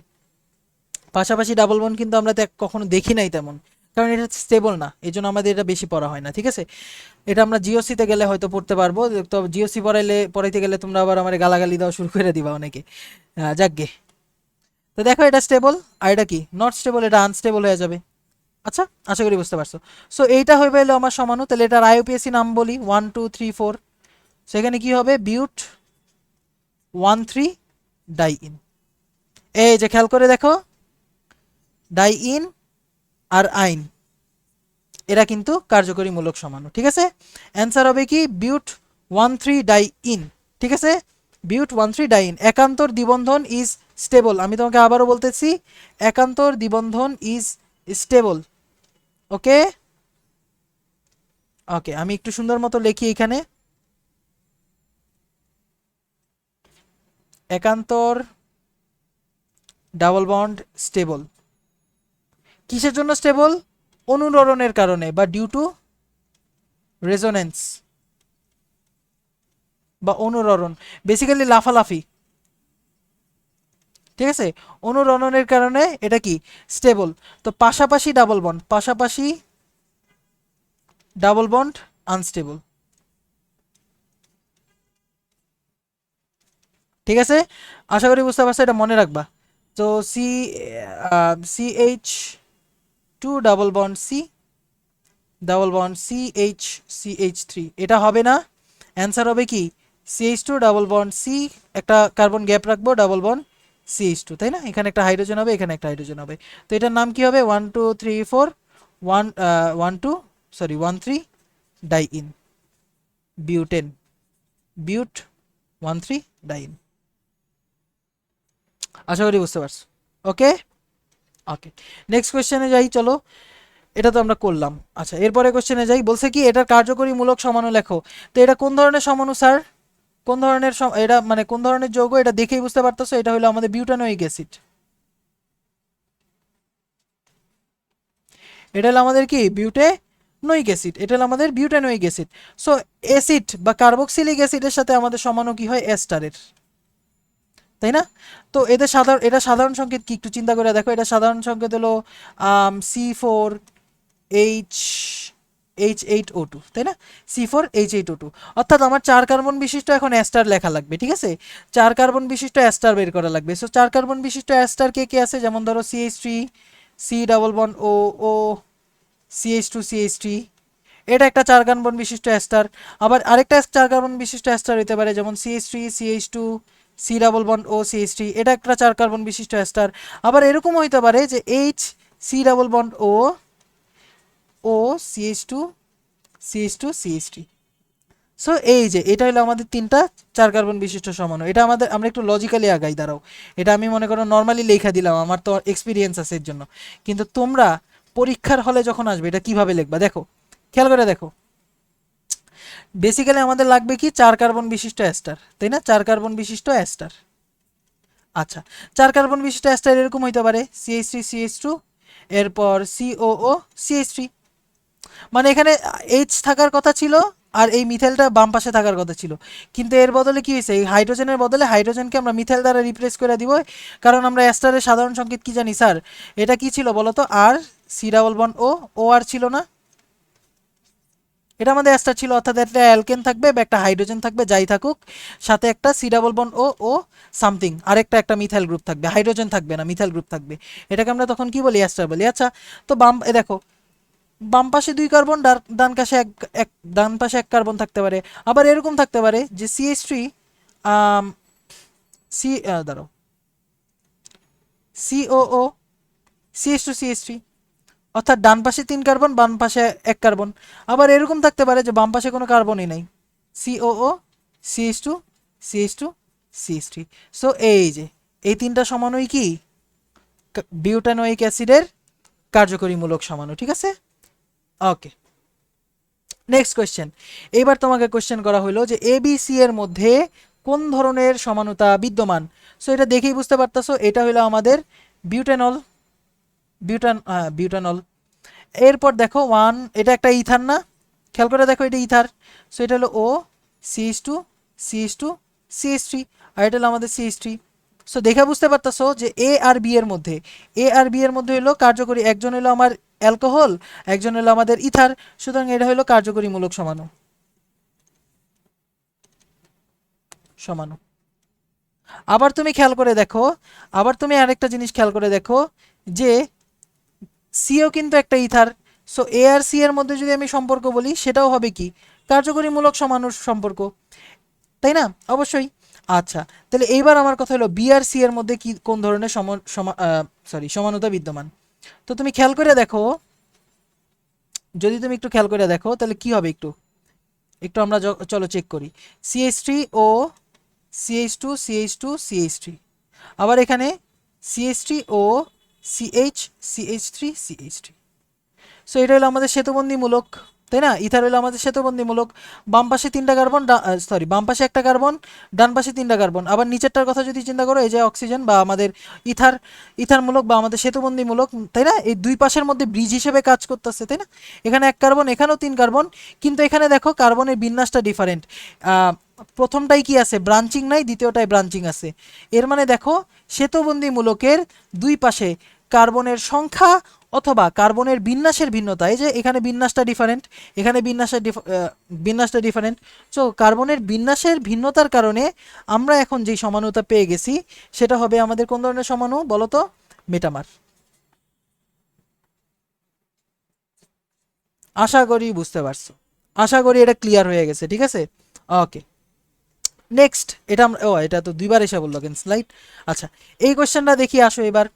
পাশাপাশি ডাবল বন্ড কিন্তু আমরা কখনো দেখি নাই তেমন, কারণ এটা স্টেবল না, এই জন্য আমাদের এটা বেশি পড়া হয় না। ঠিক আছে, এটা আমরা জিওসিতে গেলে হয়তো পড়তে পারবো, তো জিওসি পড়াইতে গেলে তোমরা আবার আমার গালাগালি দেওয়া শুরু করে দিবা অনেকে। যাকগে, তো দেখো এটা স্টেবল আর এটা কি নট স্টেবল, এটা আনস্টেবল হয়ে যাবে। আচ্ছা, আশা করি বুঝতে পারছো। সো এইটা হয়ে গেলো আমার সমাণু, তাহলে এটার আইইউপিএসি নাম বলি 1 2 3 4। সেখানে কি হবে, বিউট 1,3 ডাইইন। এই যে খেয়াল করে দেখো, ডাইইন আর আইন এরা কিন্তু কার্যকরীমূলক সমাণু। ঠিক আছে, অ্যান্সার হবে কি বিউট 1,3 ডাইইন। ঠিক আছে, বিউট 1,3 ডাইইন। একান্তর দ্বিবন্ধন ইজ স্টেবল, আমি তোমাকে আবারও বলতেছি, একান্তর দ্বিবন্ধন ইজ স্টেবল। ওকে ওকে, আমি একটু সুন্দর মতো লিখি এখানে, একান্তর ডাবল বন্ড স্টেবল। কিসের জন্য স্টেবল? অনুরণনের কারণে বা ডিউ টু রেজোনেন্স বা অনুরণন, বেসিক্যালি লাফালাফি। ঠিক আছে, অনুরণনের কারণে এটা কি স্টেবল। তো পাশাপাশি ডাবল বন্ড আনস্টেবল। ঠিক আছে, আশা করি বুঝতে পারছো, এটা মনে রাখবা। তো CH2 ডাবল বন্ড CH3, এটা হবে না, অ্যান্সার হবে কি CH2 ডাবল বন্ড সি, একটা কার্বন গ্যাপ রাখবো, ডাবল বন্ড CH2, তাই না? এখানে একটা হাইড্রোজেন হবে, এখানে একটা হাইড্রোজেন হবে। তো এটার নাম কি হবে 1 2 3 4 1,3 ডাইইন, বিউটেন, বিউট 1,3 ডাইইন। আশা করি বুঝতে পারছো। ওকে ওকে, নেক্সট কোয়েশ্চেনে যাই, চলো। এটা তো আমরা করলাম। আচ্ছা, এরপরে কোশ্চেনে যাই, বলছে কি এটার কার্যকরীমূলক সমাণু লেখো। তো এটা কোন ধরনের সমাণু স্যার? কোন ধরনের এটা মানে কোন ধরনের যৌগ? এটা দেখেই বুঝতে পারতেছো, এটা হলো আমাদের বিউটানোয়িক অ্যাসিড। এটা হলো আমাদের কি বিউটানোয়িক অ্যাসিড, এটা হলো আমাদের বিউটানোয়িক অ্যাসিড। সো অ্যাসিড বা কার্বক্সিলিক অ্যাসিডের সাথে আমাদের সমাণু কি হয় এস্টারের, তাই না? তো এটা সাধারণ সংকেত কি একটু চিন্তা করে দেখো, এটা সাধারণ সংকেত হলো C4H8O2, তাই না? C4H8O2, অর্থাৎ আমার 4 কার্বন বিশিষ্ট এখন অ্যাস্টার লেখা লাগবে। ঠিক আছে, 4 কার্বন বিশিষ্ট অ্যাস্টার বের করা লাগবে। সো 4 কার্বন বিশিষ্ট অ্যাস্টার কে কে আছে, যেমন ধরো CH3, C double bond O O, CH2CH3, এটা একটা 4 কার্বন বিশিষ্ট অ্যাস্টার। আবার আরেকটা 4 কার্বন বিশিষ্ট অ্যাস্টার হতে পারে, যেমন CH3CH2, C double bond O CH3, এটা একটা 4 কার্বন বিশিষ্ট অ্যাস্টার। আবার এরকম হইতে পারে যে H C double bond O O CH2CH2CH3। So এই যে এটা হলো আমাদের তিনটা 4 কার্বন বিশিষ্ট সমাণু। এটা আমরা একটু লজিক্যালি আগাই, দাঁড়াও। এটা আমি মনে করো নর্মালি লেখা দিলাম, আমার তো এক্সপিরিয়েন্স আছে এর জন্য, কিন্তু তোমরা পরীক্ষার হলে যখন আসবে এটা কিভাবে লিখবা দেখো, খেয়াল করে দেখো। বেসিক্যালি আমাদের লাগবে কি 4 কার্বন বিশিষ্ট অ্যাস্টার, তাই না? 4 কার্বন বিশিষ্ট অ্যাস্টার। আচ্ছা, 4 কার্বন বিশিষ্ট অ্যাস্টার এরকম হইতে পারে CH3CH2, এরপর COO CH3, মানে এখানে H থাকার কথা ছিল আর এই মিথাইলটা বাম পাশে থাকার কথা ছিল, কিন্তু এর বদলে কি হয়েছে, এই হাইড্রোজেনের বদলে হাইড্রোজেনকে আমরা মিথাইল দ্বারা রিপ্লেস করে দিব, কারণ আমরা অ্যাস্টারের সাধারণ সংকেত কি জানি স্যার? এটা কি ছিল বলো তো, আর সি ডাবল বন্ড ও আর ছিল না, এটা আমাদের অ্যাস্টার ছিল, অর্থাৎ একটা অ্যালকেন থাকবে বা একটা হাইড্রোজেন থাকবে, যাই থাকুক, সাথে একটা সি ডাবল বন্ড ও সামথিং, আর একটা মিথাইল গ্রুপ থাকবে, হাইড্রোজেন থাকবে না, মিথাইল গ্রুপ থাকবে। এটাকে আমরা তখন কি বলি, অ্যাস্টার বলি। আচ্ছা, তো দেখো, বাম পাশে 2 কার্বন, ডান পাশে 1 কার্বন থাকতে পারে। আবার এরকম থাকতে পারে যে CH3 সি দাঁড়াও COO CH2CH3, অর্থাৎ ডান পাশে 3 কার্বন, বাম পাশে 1 কার্বন। আবার এরকম থাকতে পারে যে বাম পাশে কোনো কার্বনই নাই, COO CH2 CH2 CH3। So এই যে এই তিনটা সমানুই কি বিউটানোয়িক অ্যাসিডের কার্যকরীমূলক সমাণু, ঠিক আছে। ওকে, নেক্সট কোয়েশ্চেন। এইবার তোমাকে কোয়েশ্চেন করা হলো যে ABC এর মধ্যে কোন ধরনের সমানুতা বিদ্যমান। সো এটা দেখেই বুঝতে পারতেছো এটা হলো আমাদের বিউটানল, বিউটানল। এরপর দেখো এটা একটা ইথার না, খেয়াল করে দেখো এটা ইথার। সো এটা হলো ও CH2 CH2 CH3, আর এটা হলো আমাদের CH3। সো দেখে বুঝতে পারতেছো যে এ আর বি এর মধ্যে হলো কার্যকরী, একজন হলো আমার অ্যালকোহল, একজন হলো আমাদের ইথার, সুতরাং এটা হলো কার্যকরীমূলক সমাণু। সমাণু আবার তুমি খেয়াল করে দেখো, আবার তুমি আরেকটা জিনিস খেয়াল করে দেখো যে সিও কিন্তু একটা ইথার। সো এ আর সি এর মধ্যে যদি আমি সম্পর্ক বলি সেটাও হবে কি কার্যকরীমূলক সমাণুর সম্পর্ক, তাই না? অবশ্যই। আচ্ছা, তাহলে এইবার আমার কথা হলো বি আর সি এর মধ্যে কি কোন ধরনের সমানুতা বিদ্যমান। তো তুমি খেয়াল করে দেখো, যদি তুমি একটু খেয়াল করে দেখো তাহলে কি হবে, একটু একটু আমরা চলো চেক করি। CH3 ও CH2 CH2 CH3, আবার এখানে CH3 ও CH3 CH3। সো এটা হলো আমাদের সেতুবন্ধীমূলক, তাই না? ইথার হলো আমাদের সেতুবন্ধীমূলক। বাম পাশে তিনটা কার্বন, বাম পাশে একটা কার্বন, ডান পাশে তিনটা কার্বন। আবার নিচেরটার কথা যদি চিন্তা করো, এই যে অক্সিজেন বা আমাদের ইথারমূলক বা আমাদের সেতুবন্ধীমূলক, তাই না? এই দুই পাশের মধ্যে ব্রিজ হিসেবে কাজ করতেছে, তাই না? এখানে এক কার্বন, এখানেও তিন কার্বন, কিন্তু এখানে দেখো কার্বনের বিন্যাসটা ডিফারেন্ট। প্রথমটাই কি আছে, ব্রাঞ্চিং নাই, দ্বিতীয়টায় ব্রাঞ্চিং আছে। এর মানে দেখো সেতুবন্ধীমূলকের দুই পাশে কার্বনের সংখ্যা অথবা কার্বনের বিন্যাসের ভিন্নতা, এই যে এখানে বিন্যাসটা ডিফারেন্ট, এখানে বিন্যাসটা ডিফারেন্ট। সো কার্বনের বিন্যাসের ভিন্নতার কারণে আমরা এখন যেই সমানুতা পেয়ে গেছি সেটা হবে আমাদের কোন ধরনের সমাণু বলো তো? মেটামার। আশা করি বুঝতে পারছো, আশা করি এটা ক্লিয়ার হয়ে গেছে, ঠিক আছে। ওকে, নেক্সট। এটা তো দুইবার এসে বললো কেন স্লাইড। আচ্ছা, এই কোশ্চেনটা দেখি আসো এবার।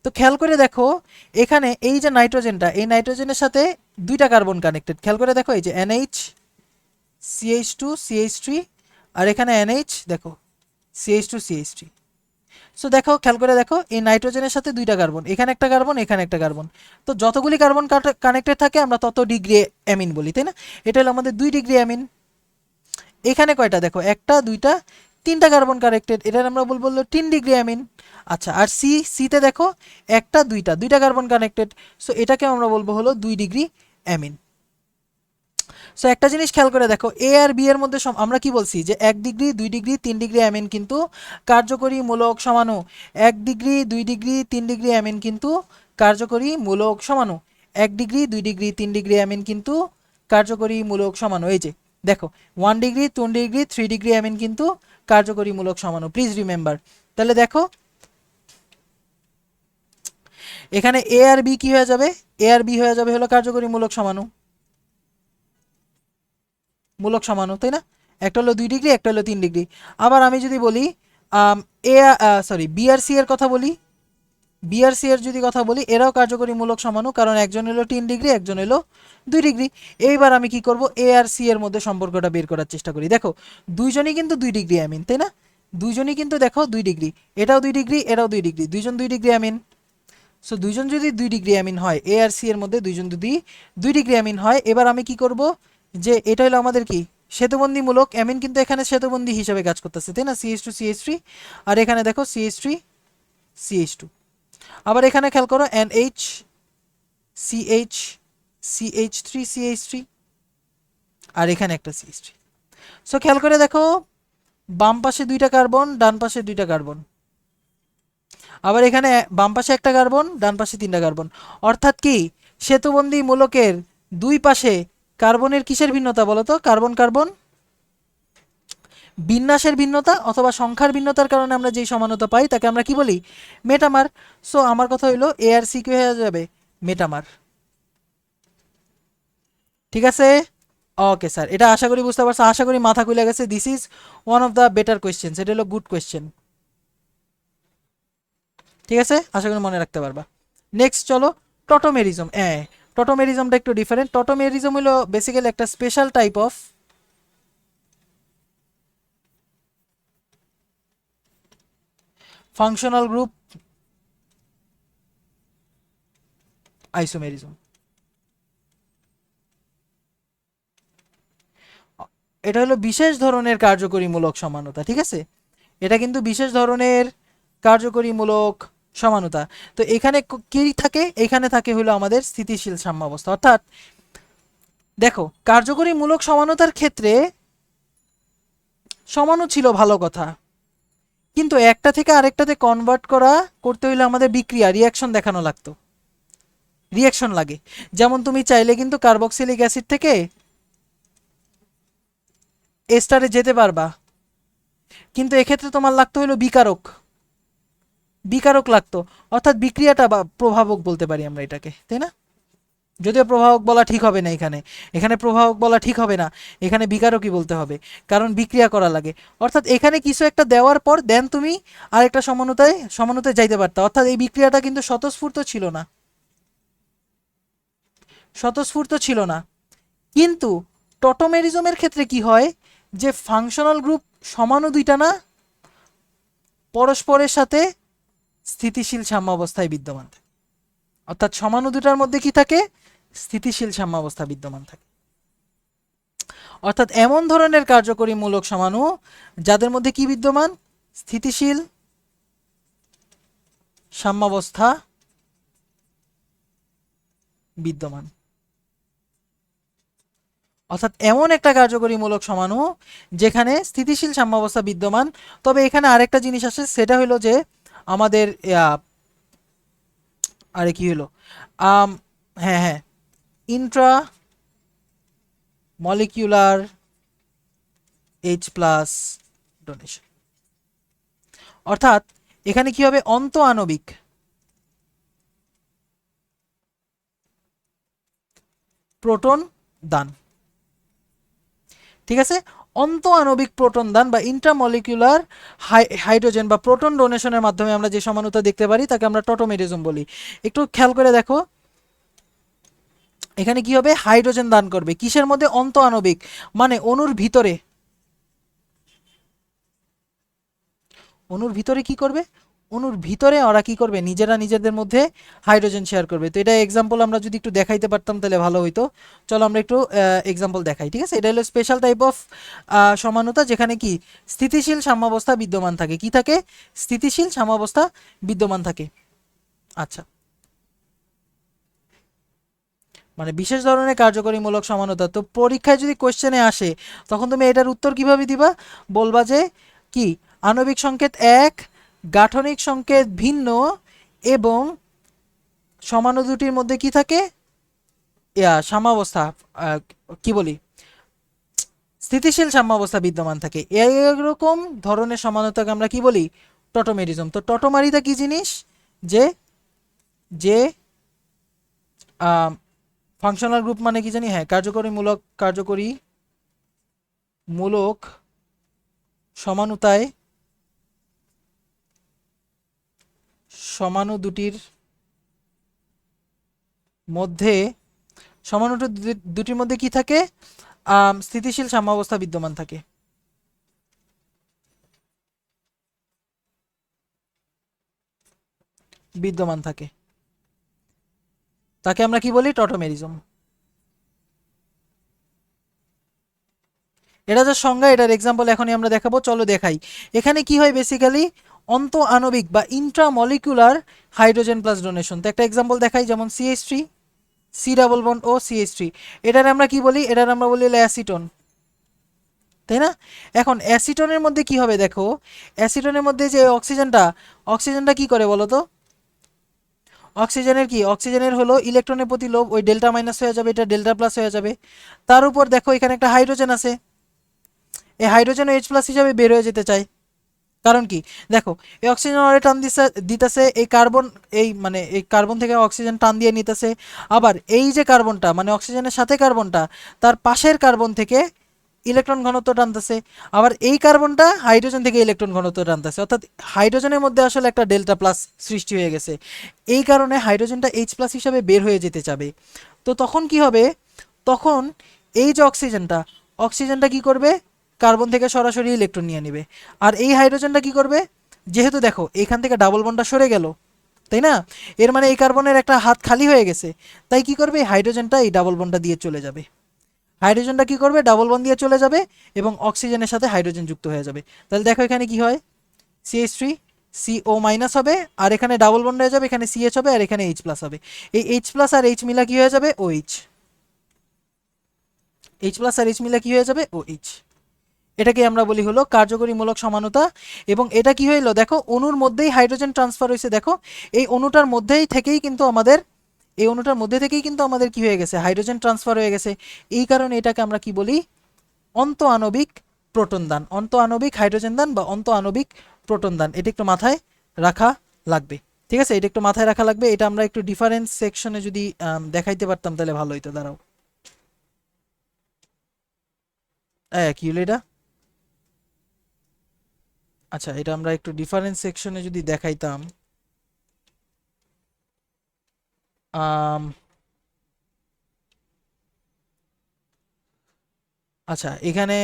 তো খেয়াল করে দেখো এখানে এই যে নাইট্রোজেনটা, এই নাইট্রোজেনের সাথে দুইটা কার্বন কানেক্টেড। খেয়াল করে দেখো এই যে NH CH2 CH3, আর এখানে NH দেখো CH2 CH3। সো দেখো খেয়াল করে দেখো এই নাইট্রোজেনের সাথে দুইটা কার্বন, এখানে একটা কার্বন, এখানে একটা কার্বন। তো যতগুলি কার্বন কানেক্টেড থাকে আমরা তত ডিগ্রি অ্যামিন বলি, তাই না? এটা হলো আমাদের 2 ডিগ্রি অ্যামিন। এখানে কয়টা দেখো, একটা দুইটা তিনটা কার্বন কানেক্টেড, এটার আমরা বলবো 3 ডিগ্রি অ্যামিন। আচ্ছা, আর সিতে দেখো একটা দুইটা কার্বন কানেক্টেড, সো এটাকে আমরা বলবো হলো 2 ডিগ্রি অ্যামিন। সো একটা জিনিস খেয়াল করে দেখো, এ আর বি এর মধ্যে আমরা কি বলছি যে 1 ডিগ্রি 2 ডিগ্রি 3 ডিগ্রি অ্যামিন কিন্তু কার্যকরী মূলক সমাণু। 1 ডিগ্রি 2 ডিগ্রি 3 ডিগ্রি অ্যামিন কিন্তু কার্যকরী মূলক সমাণু। 1 ডিগ্রি 2 ডিগ্রি 3 ডিগ্রি অ্যামিন কিন্তু কার্যকরী মূলক সমাণু। এই যে দেখো 1 ডিগ্রি 2 ডিগ্রি 3 ডিগ্রি অ্যামিন কিন্তু কার্যকরী মূলক সমাণু, প্লিজ রিমেম্বার। তাহলে দেখো এখানে এ আর বি কি হয়ে যাবে, এ আর বি হয়ে যাবে হলো কার্যকরী মূলক সমাণু, তাই না? একটা হলো 2 ডিগ্রি, একটা হলো 3 ডিগ্রি। আবার আমি যদি বলি এ বিআরসি এর কথা বলি, বিআরসি এর যদি কথা বলি, এরাও কার্যকরী মূলক সমাণু, কারণ একজন হলো 3 ডিগ্রি, একজন হলো 2 ডিগ্রি। এইবার আমি কি করব, এ আর সি এর মধ্যে সম্পর্কটা বের করার চেষ্টা করি। দেখো দুইজনই কিন্তু 2 ডিগ্রি অ্যামিন, তাই না? দুইজনই কিন্তু দেখো 2 ডিগ্রি, এটাও 2 ডিগ্রি, এটাও 2 ডিগ্রি, দুইজন 2 ডিগ্রি অ্যামিন। সো দুইজন যদি 2 ডিগ্রি অ্যামিন হয়, এ আর সি এর মধ্যে দুইজন যদি 2 ডিগ্রি অ্যামিন হয়, এবার আমি কি করব, যে এটা হলো আমাদের কি সেতুবন্ধীমূলক অ্যামিন, কিন্তু এখানে সেতুবন্ধী হিসেবে কাজ করতেছে, তাই না? CH2 CH3, আর এখানে দেখো CH3 CH2। আবার এখানে খেয়াল করো NH CH CH3 CH3, আর এখানে একটা CH3। সো খেয়াল করে দেখো বাম পাশে দুইটা কার্বন, ডান পাশে দুইটা কার্বন, আবার এখানে বাম পাশে একটা কার্বন, ডান পাশে তিনটা কার্বন। অর্থাৎ কি সেতুবন্ধী মূলকের দুই পাশে কার্বনের কিসের ভিন্নতা বলো তো? কার্বন কার্বন বিন্যাসের ভিন্নতা অথবা সংখ্যার ভিন্নতার কারণে আমরা যেই সমানতা পাই তাকে আমরা কি বলি? মেটামার। সো আমার কথা হইলো এ আর সি কি হয়ে যাবে? মেটামার। ঠিক আছে। ওকে স্যার, এটা আশা করি বুঝতে পারছো, আশা করি মাথা খুলে গেছে। This is one of the better question, এটা হলো গুড কোয়েশ্চেন। ঠিক আছে, আশা করি মনে রাখতে পারবা। নেক্সট চলো টটোমেরিজম। টটোমেরিজমটা একটু ডিফারেন্ট। টটোমেরিজম হলো বেসিক্যালি একটা special type of functional group isomerism. এটা হলো বিশেষ ধরনের কার্যকরীমূলক সমানতা, ঠিক আছে, এটা কিন্তু বিশেষ ধরনের কার্যকরীমূলক সমানতা। তো এখানে কি থাকে, এখানে থাকে হলো আমাদের স্থিতিশীল সাম্যাবস্থা। অর্থাৎ দেখো কার্যকরীমূলক সমানতার ক্ষেত্রে সমানও ছিল ভালো কথা, কিন্তু একটা থেকে আরেকটাতে কনভার্ট করতে হইলে আমাদের বিক্রিয়া রিয়াকশন দেখানো লাগতো, রিয়াকশন লাগে। যেমন তুমি চাইলে কিন্তু কার্বক্সিলিক অ্যাসিড থেকে এস্টারে যেতে পারবা, কিন্তু এক্ষেত্রে তোমার লাগতো হলো বিকারক, বিকারক লাগতো, অর্থাৎ বিক্রিয়াটা বা প্রভাবক বলতে পারি আমরা এটাকে, তাই না? যদিও প্রভাবক বলা ঠিক হবে না, এখানে এখানে প্রভাবক বলা ঠিক হবে না, এখানে বিকারকই বলতে হবে, কারণ বিক্রিয়া করা লাগে। অর্থাৎ এখানে কিছু একটা দেওয়ার পর দেন তুমি আরেকটা সমানতায় যাইতে পারতা। অর্থাৎ এই বিক্রিয়াটা কিন্তু স্বতঃস্ফূর্ত ছিল না, স্বতঃস্ফূর্ত ছিল না। কিন্তু টটোমেরিজমের ক্ষেত্রে কি হয়, যে ফাংশনাল গ্রুপ সমাণু দুইটা না পরস্পরের সাথে স্থিতিশীল সাম্যাবস্থায় বিদ্যমান থাকে। অর্থাৎ সমাণু দুটার মধ্যে কি থাকে, স্থিতিশীল সাম্যাবস্থা বিদ্যমান থাকে। অর্থাৎ এমন ধরনের কার্যকরীমূলক সমাণু যাদের মধ্যে কি বিদ্যমান, স্থিতিশীল সাম্যাবস্থা বিদ্যমান। অর্থাৎ এমন একটা কার্যকরীমূলক সমাণু যেখানে স্থিতিশীল সাম্যাবস্থা বিদ্যমান। তবে এখানে আরেকটা জিনিস আসে, সেটা হলো যে আমাদের আরে কি হলো, হ্যাঁ হ্যাঁ, ইন্ট্রা মলিকিউলার H+ ডোনেশন। অর্থাৎ এখানে কি হবে, অন্ত আণবিক প্রোটন দান, ঠিক আছে, অন্ত আণবিক প্রোটন দান বা ইন্ট্রামলিকুলার হাইড্রোজেন বা প্রোটন ডোনেশনের মাধ্যমে আমরা যে সমানতা দেখতে পারি তাকে আমরা টটোমেরিজম বলি। একটু খেয়াল করে দেখো, এখানে কি হবে, হাইড্রোজেন দান করবে কিসের মধ্যে, অন্ত আণবিক, মানে অণুর ভিতরে, অণুর ভিতরে কি করবে, অণুর ভিতরে ওরা কি করবে, নিজেরা নিজেদের মধ্যে হাইড্রোজেন শেয়ার করবে। তো এটা এক্সাম্পল আমরা যদি একটু দেখাইতে পারতাম তাহলে ভালো হইতো। চলো আমরা একটু এক্সাম্পল দেখাই, ঠিক আছে। এটা হলো স্পেশাল টাইপ অফ সমানতা যেখানে কি স্থিতিশীল সাম্যাবস্থা বিদ্যমান থাকে, কি থাকে, স্থিতিশীল সাম্যাবস্থা বিদ্যমান থাকে। আচ্ছা, মানে বিশেষ ধরনের কার্যকরীমূলক সমানতা। তো পরীক্ষায় যদি কোশ্চেনে আসে তখন তুমি এটার উত্তর কিভাবে দিবা, বলবা যে কি আণবিক সংকেত এক, গাঠনিক সংকেত ভিন্ন এবং সমাণু দুটির মধ্যে কি থাকে, সাম্যাবস্থা, কি বলি, স্থিতিশীল সাম্যাবস্থা বিদ্যমান থাকে। এরকম ধরনের সমানতাকে আমরা কি বলি, টটোমেরিজম। তো টটোমারিটা কি জিনিস, যে যে ফাংশনাল গ্রুপ মানে কি জানি, হ্যাঁ, কার্যকরী মূলক সমানুতায় সমাণু দুটির মধ্যে, দুটির মধ্যে কি থাকে, স্থিতিশীল সাম্যাবস্থা বিদ্যমান থাকে। বিদ্যমান থাকে, তাকে আমরা কি বলি, টটোমেরিজম। এটা যে সংজ্ঞা, এটার এক্সাম্পল এখনই আমরা দেখাবো, চলো দেখাই। এখানে কি হয় বেসিক্যালি, অন্ত আণবিক বা ইন্ট্রামলিকুলার হাইড্রোজেন প্লাস ডোনেশন। তো একটা এক্সাম্পল দেখাই, যেমন CH3, C+O CH3, এটার আমরা কি বলি, এটার আমরা বলি অ্যাসিটন, তাই না? এখন অ্যাসিটনের মধ্যে কি হবে দেখো, অ্যাসিটনের মধ্যে যে অক্সিজেনটা কি করে বলো তো, অক্সিজেনের কি, অক্সিজেনের হলো ইলেকট্রনের প্রতি লোভ, ওই ডেল্টা মাইনাস হয়ে যাবে, এটা ডেল্টা প্লাস হয়ে যাবে। তার উপর দেখো এখানে একটা হাইড্রোজেন আছে, এই হাইড্রোজেন H+ হিসাবে বের হয়ে যেতে চায়। কারণ কি, দেখো এই অক্সিজেন ওরে টান দিতেছে, এই কার্বন, এই মানে এই কার্বন থেকে অক্সিজেন টান দিয়ে নিতেছে। আবার এই যে কার্বনটা, মানে অক্সিজেনের সাথে কার্বনটা, তার পাশের কার্বন থেকে ইলেকট্রন ঘনত্ব টানতেছে। আবার এই কার্বনটা হাইড্রোজেন থেকে ইলেকট্রন ঘনত্ব টানতেছে। অর্থাৎ হাইড্রোজেনের মধ্যে আসলে একটা ডেল্টা প্লাস সৃষ্টি হয়ে গেছে। এই কারণে হাইড্রোজেনটা H+ হিসাবে বের হয়ে যেতে চাবে। তো তখন কি হবে, তখন এই যে অক্সিজেনটা কি করবে, কার্বন থেকে সরাসরি ইলেকট্রন নিয়ে নেবে। আর এই হাইড্রোজেনটা কি করবে, যেহেতু দেখো এখান থেকে ডাবল বন্ডটা সরে গেল, তাই না? এর মানে এই কার্বনের একটা হাত খালি হয়ে গেছে, তাই কি করবে, এই হাইড্রোজেনটা এই ডাবল বন্ডটা দিয়ে চলে যাবে। হাইড্রোজেনটা কি করবে, ডাবল বন্ড দিয়ে চলে যাবে এবং অক্সিজেনের সাথে হাইড্রোজেন যুক্ত হয়ে যাবে। তাহলে দেখো এখানে কি হয়, CH3 CO মাইনাস হবে, আর এখানে ডাবল বন্ড হয়ে যাবে, এখানে CH হবে আর এখানে H প্লাস হবে। এই H প্লাস আর H মিলা কি হয়ে যাবে, OH। H প্লাস আর H মিলা কি হয়ে যাবে, OH। এটাকে আমরা বলি হলো কার্যকরীমূলক সমানুতা। এবং এটা কি হইলো, দেখো অণুর মধ্যেই হাইড্রোজেন ট্রান্সফার হয়েছে, দেখো এই অণুটার মধ্যেই থেকেই কিন্তু আমাদের, এই অণুটার মধ্যে থেকেই কিন্তু আমাদের কি হয়ে গেছে, হাইড্রোজেন ট্রান্সফার হয়ে গেছে। এই কারণে এটাকে আমরা কি বলি, অন্ত আণবিক প্রোটন দান, অন্ত আণবিক হাইড্রোজেন দান বা অন্ত আণবিক প্রোটন দান। এটা একটু মাথায় রাখা লাগবে, ঠিক আছে? এটা একটু মাথায় রাখা লাগবে। এটা আমরা একটু ডিফারেন্স সেকশনে যদি দেখাইতে পারতাম তাহলে ভালো হইতো। দাঁড়াও, কি হলো এটা? আচ্ছা, এটা আমরা একটু ডিফারেন্স সেকশনে যদি দেখাইতাম। আম, আচ্ছা, এখানে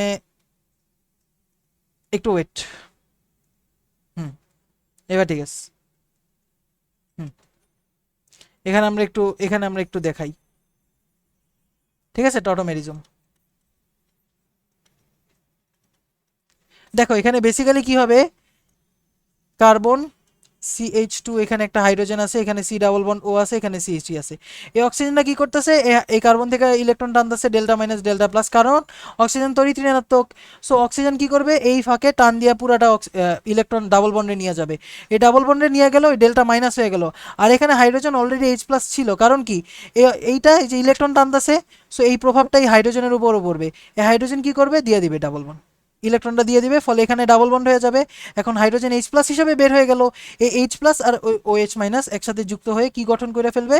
একটু ওয়েট। হুম, এবার ঠিক আছে। হুম, এখানে আমরা একটু দেখাই, ঠিক আছে? টটোমেরিজম, দেখো এখানে বেসিক্যালি কি হবে, কার্বন CH2, এখানে একটা হাইড্রোজেন আছে, এখানে C ডাবল বন্ড O আছে, এখানে CH3 আছে। এই অক্সিজেনটা কি করতেছে, এই কার্বন থেকে ইলেকট্রন টানতেছে ডেল্টা মাইনাস ডেল্টা প্লাস, কারণ অক্সিজেন তড়িৎ ঋণাত্মক। সো অক্সিজেন কি করবে, এই ফাঁকে টান দিয়ে পুরাটা ইলেকট্রন ডাবল বন্ডে নিয়ে যাবে। এই ডাবল বন্ডে নিয়ে গেল, ওই ডেল্টা মাইনাস হয়ে গেল। আর এখানে হাইড্রোজেন অলরেডি H প্লাস ছিল, কারণ কি, এইটা এই যে ইলেকট্রন টানতেছে, সো এই প্রভাবটাই হাইড্রোজেনের উপরও পড়বে। এই হাইড্রোজেন কি করবে, দিয়ে দিবে ডাবল বন্ড, ইলেকট্রনটা দিয়ে দিবে, ফলে এখানে ডাবল বন্ড হয়ে যাবে। এখন হাইড্রোজেন H প্লাস হিসেবে বের হয়ে গেল। এই H প্লাস আর OH মাইনাস একসাথে যুক্ত হয়ে কি গঠন করে ফেলবে,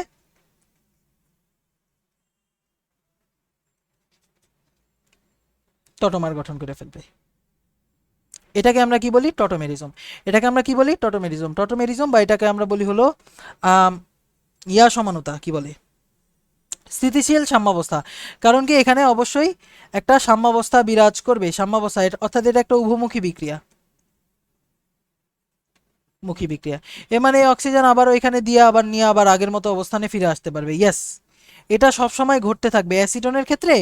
টটোমার গঠন করে ফেলবে। এটাকে আমরা কি বলি, টটোমেরিজম। এটাকে আমরা কি বলি, টটোমেরিজম। টটোমেরিজম বা এটাকে আমরা বলি হলো আম, সমানুতা, কি বলে, স্থিতিশীল সাম্যাবস্থা। কারণ কি এখানে অবশ্যই একটা সাম্যাবস্থা বিরাজ করবে, সাম্যাবস্থা অর্থাৎ এটা একটা উভমুখী বিক্রিয়া, মুখী বিক্রিয়া। এ মানে অক্সিজেন আবার এখানে দিয়ে আবার নিয়ে আবার আগের মতো অবস্থানে ফিরে আসতে পারবে। ইয়েস, এটা সবসময় ঘটতে থাকবে অ্যাসিটনের ক্ষেত্রে,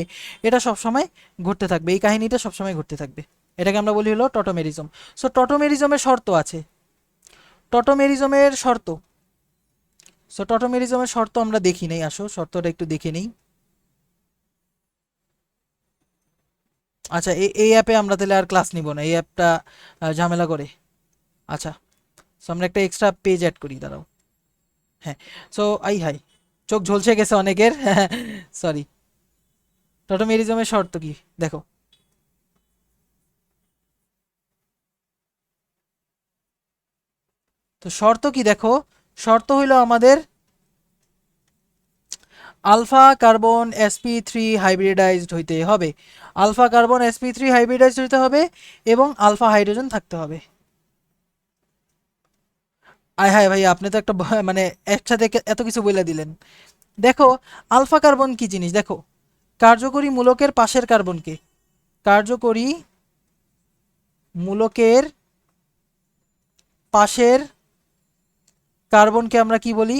এটা সবসময় ঘটতে থাকবে, এই কাহিনীটা সবসময় ঘটতে থাকবে। এটাকে আমরা বলি হলো টটোমেরিজম। সো টটোমেরিজমের শর্ত আছে, টটোমেরিজমের শর্ত। সো টটোমেরিজমের শর্ত আমরা দেখি নেই, আসো শর্তটা একটু দেখে নেই। আচ্ছা, এই অ্যাপে আমরা তাহলে আর ক্লাস নিব না, এই অ্যাপটা ঝামেলা করে। আচ্ছা, সো আমরা একটা এক্সট্রা পেজ অ্যাড করি, দাঁড়াও। হ্যাঁ, সো হাই চোখ ঝলসে গেছে অনেকের, সরি। টটোমেরিজমের শর্ত কি দেখো, তো শর্ত কি দেখো, শর্ত হইলো আমাদের আলফা কার্বন sp3 হাইব্রিডাইজড হইতে হবে, আলফা কার্বন sp3 হাইব্রিডাইজড হইতে হবে এবং আলফা হাইড্রোজেন থাকতে হবে। আয় হায় ভাই, আপনি তো একটা মানে একসাথে এত কিছু বলে দিলেন। দেখো আলফা কার্বন কি জিনিস, দেখো কার্যকরী মূলকের পাশের কার্বনকে, কার্যকরী মূলকের পাশের কার্বনকে আমরা কি বলি,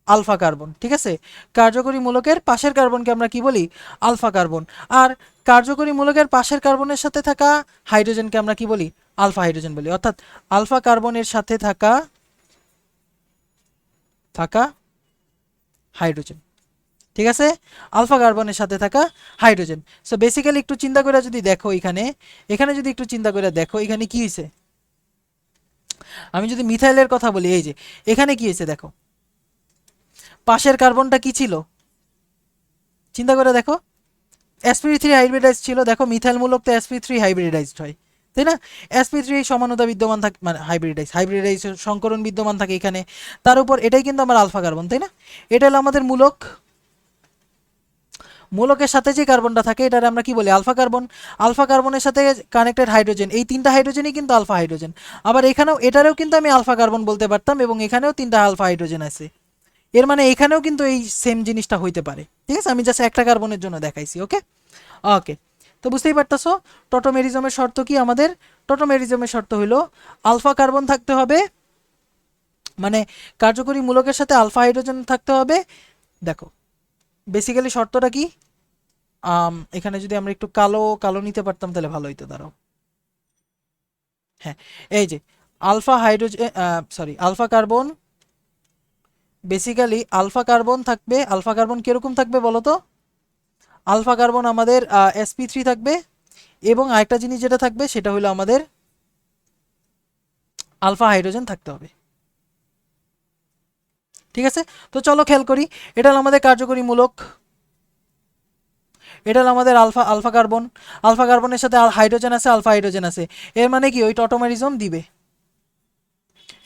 আলফা কার্বন, ঠিক আছে? কার্যকরী মূলকের পাশের কার্বনকে আমরা কি বলি, আলফা কার্বন। আর কার্যকরী মূলকের পাশের কার্বনের সাথে থাকা হাইড্রোজেনকে আমরা কি বলি, আলফা হাইড্রোজেন বলি। অর্থাৎ আলফা কার্বনের সাথে থাকা থাকা হাইড্রোজেন, ঠিক আছে? আলফা কার্বনের সাথে থাকা হাইড্রোজেন। সো বেসিক্যালি একটু চিন্তা করে যদি দেখো, এখানে এখানে যদি একটু চিন্তা করে দেখো, এখানে কি হয়েছে, আমি যদি মিথাইলের কথা বলি, এই যে এখানে কি হয়েছে দেখো, পাশের কার্বনটা কি ছিল, চিন্তা করে দেখো, sp3 হাইব্রিডাইজ ছিল। দেখো মিথাইল মূলক তো sp3 হাইব্রিডাইজড হয়, তাই না? sp3 সমানতা বিদ্যমান থাকে, মানে হাইব্রিডাইজ সংকরণ বিদ্যমান থাকে এখানে। তার উপর এটাই কিন্তু আমার আলফা কার্বন, তাই না? এটা হলো আমাদের মূলক, মূলকের সাথে যে কার্বনটা থাকে এটার আমরা কি বলি, আলফা কার্বন। আলফা কার্বনের সাথে কানেক্টেড হাইড্রোজেন, এই তিনটা হাইড্রোজেনই কিন্তু আলফা হাইড্রোজেন। আবার এখানেও, এটারেও কিন্তু আমি আলফা কার্বন বলতে পারতাম এবং এখানেও তিনটা আলফা হাইড্রোজেন আছে। এর মানে এখানেও কিন্তু এই সেম জিনিসটা হইতে পারে, ঠিক আছে? আমি জাস্ট একটা কার্বনের জন্য দেখাইছি। ওকে ওকে, তো বুঝতেই পারতাছো টটোমেরিজমের শর্ত কি আমাদের? টটোমেরিজমের শর্ত হলো আলফা কার্বন থাকতে হবে, মানে কার্যকরী মূলকের সাথে আলফা হাইড্রোজেন থাকতে হবে। দেখো বেসিক্যালি শর্তটা কি, এখানে যদি আমরা একটু কালো কালো নিতে পারতাম তাহলে ভালো হইতো। দাঁড়াও, হ্যাঁ এই যে alpha hydrogen, sorry alpha carbon, basically alpha carbon থাকবে। আলফা কার্বন কিরকম থাকবে বলো তো? আলফা কার্বন আমাদের sp3 থাকবে, এবং আরেকটা জিনিস যেটা থাকবে সেটা হলো আমাদের আলফা হাইড্রোজেন থাকতে হবে। ঠিক আছে, তো চলো খেয়াল করি। এটা হলো আমাদের কার্যকরী মূলক, এটা হলো আমাদের আলফা আলফা কার্বন। আলফা কার্বনের সাথে হাইড্রোজেন আছে, আলফা হাইড্রোজেন আছে, এর মানে কি ওই টটোমেরিজম দিবে।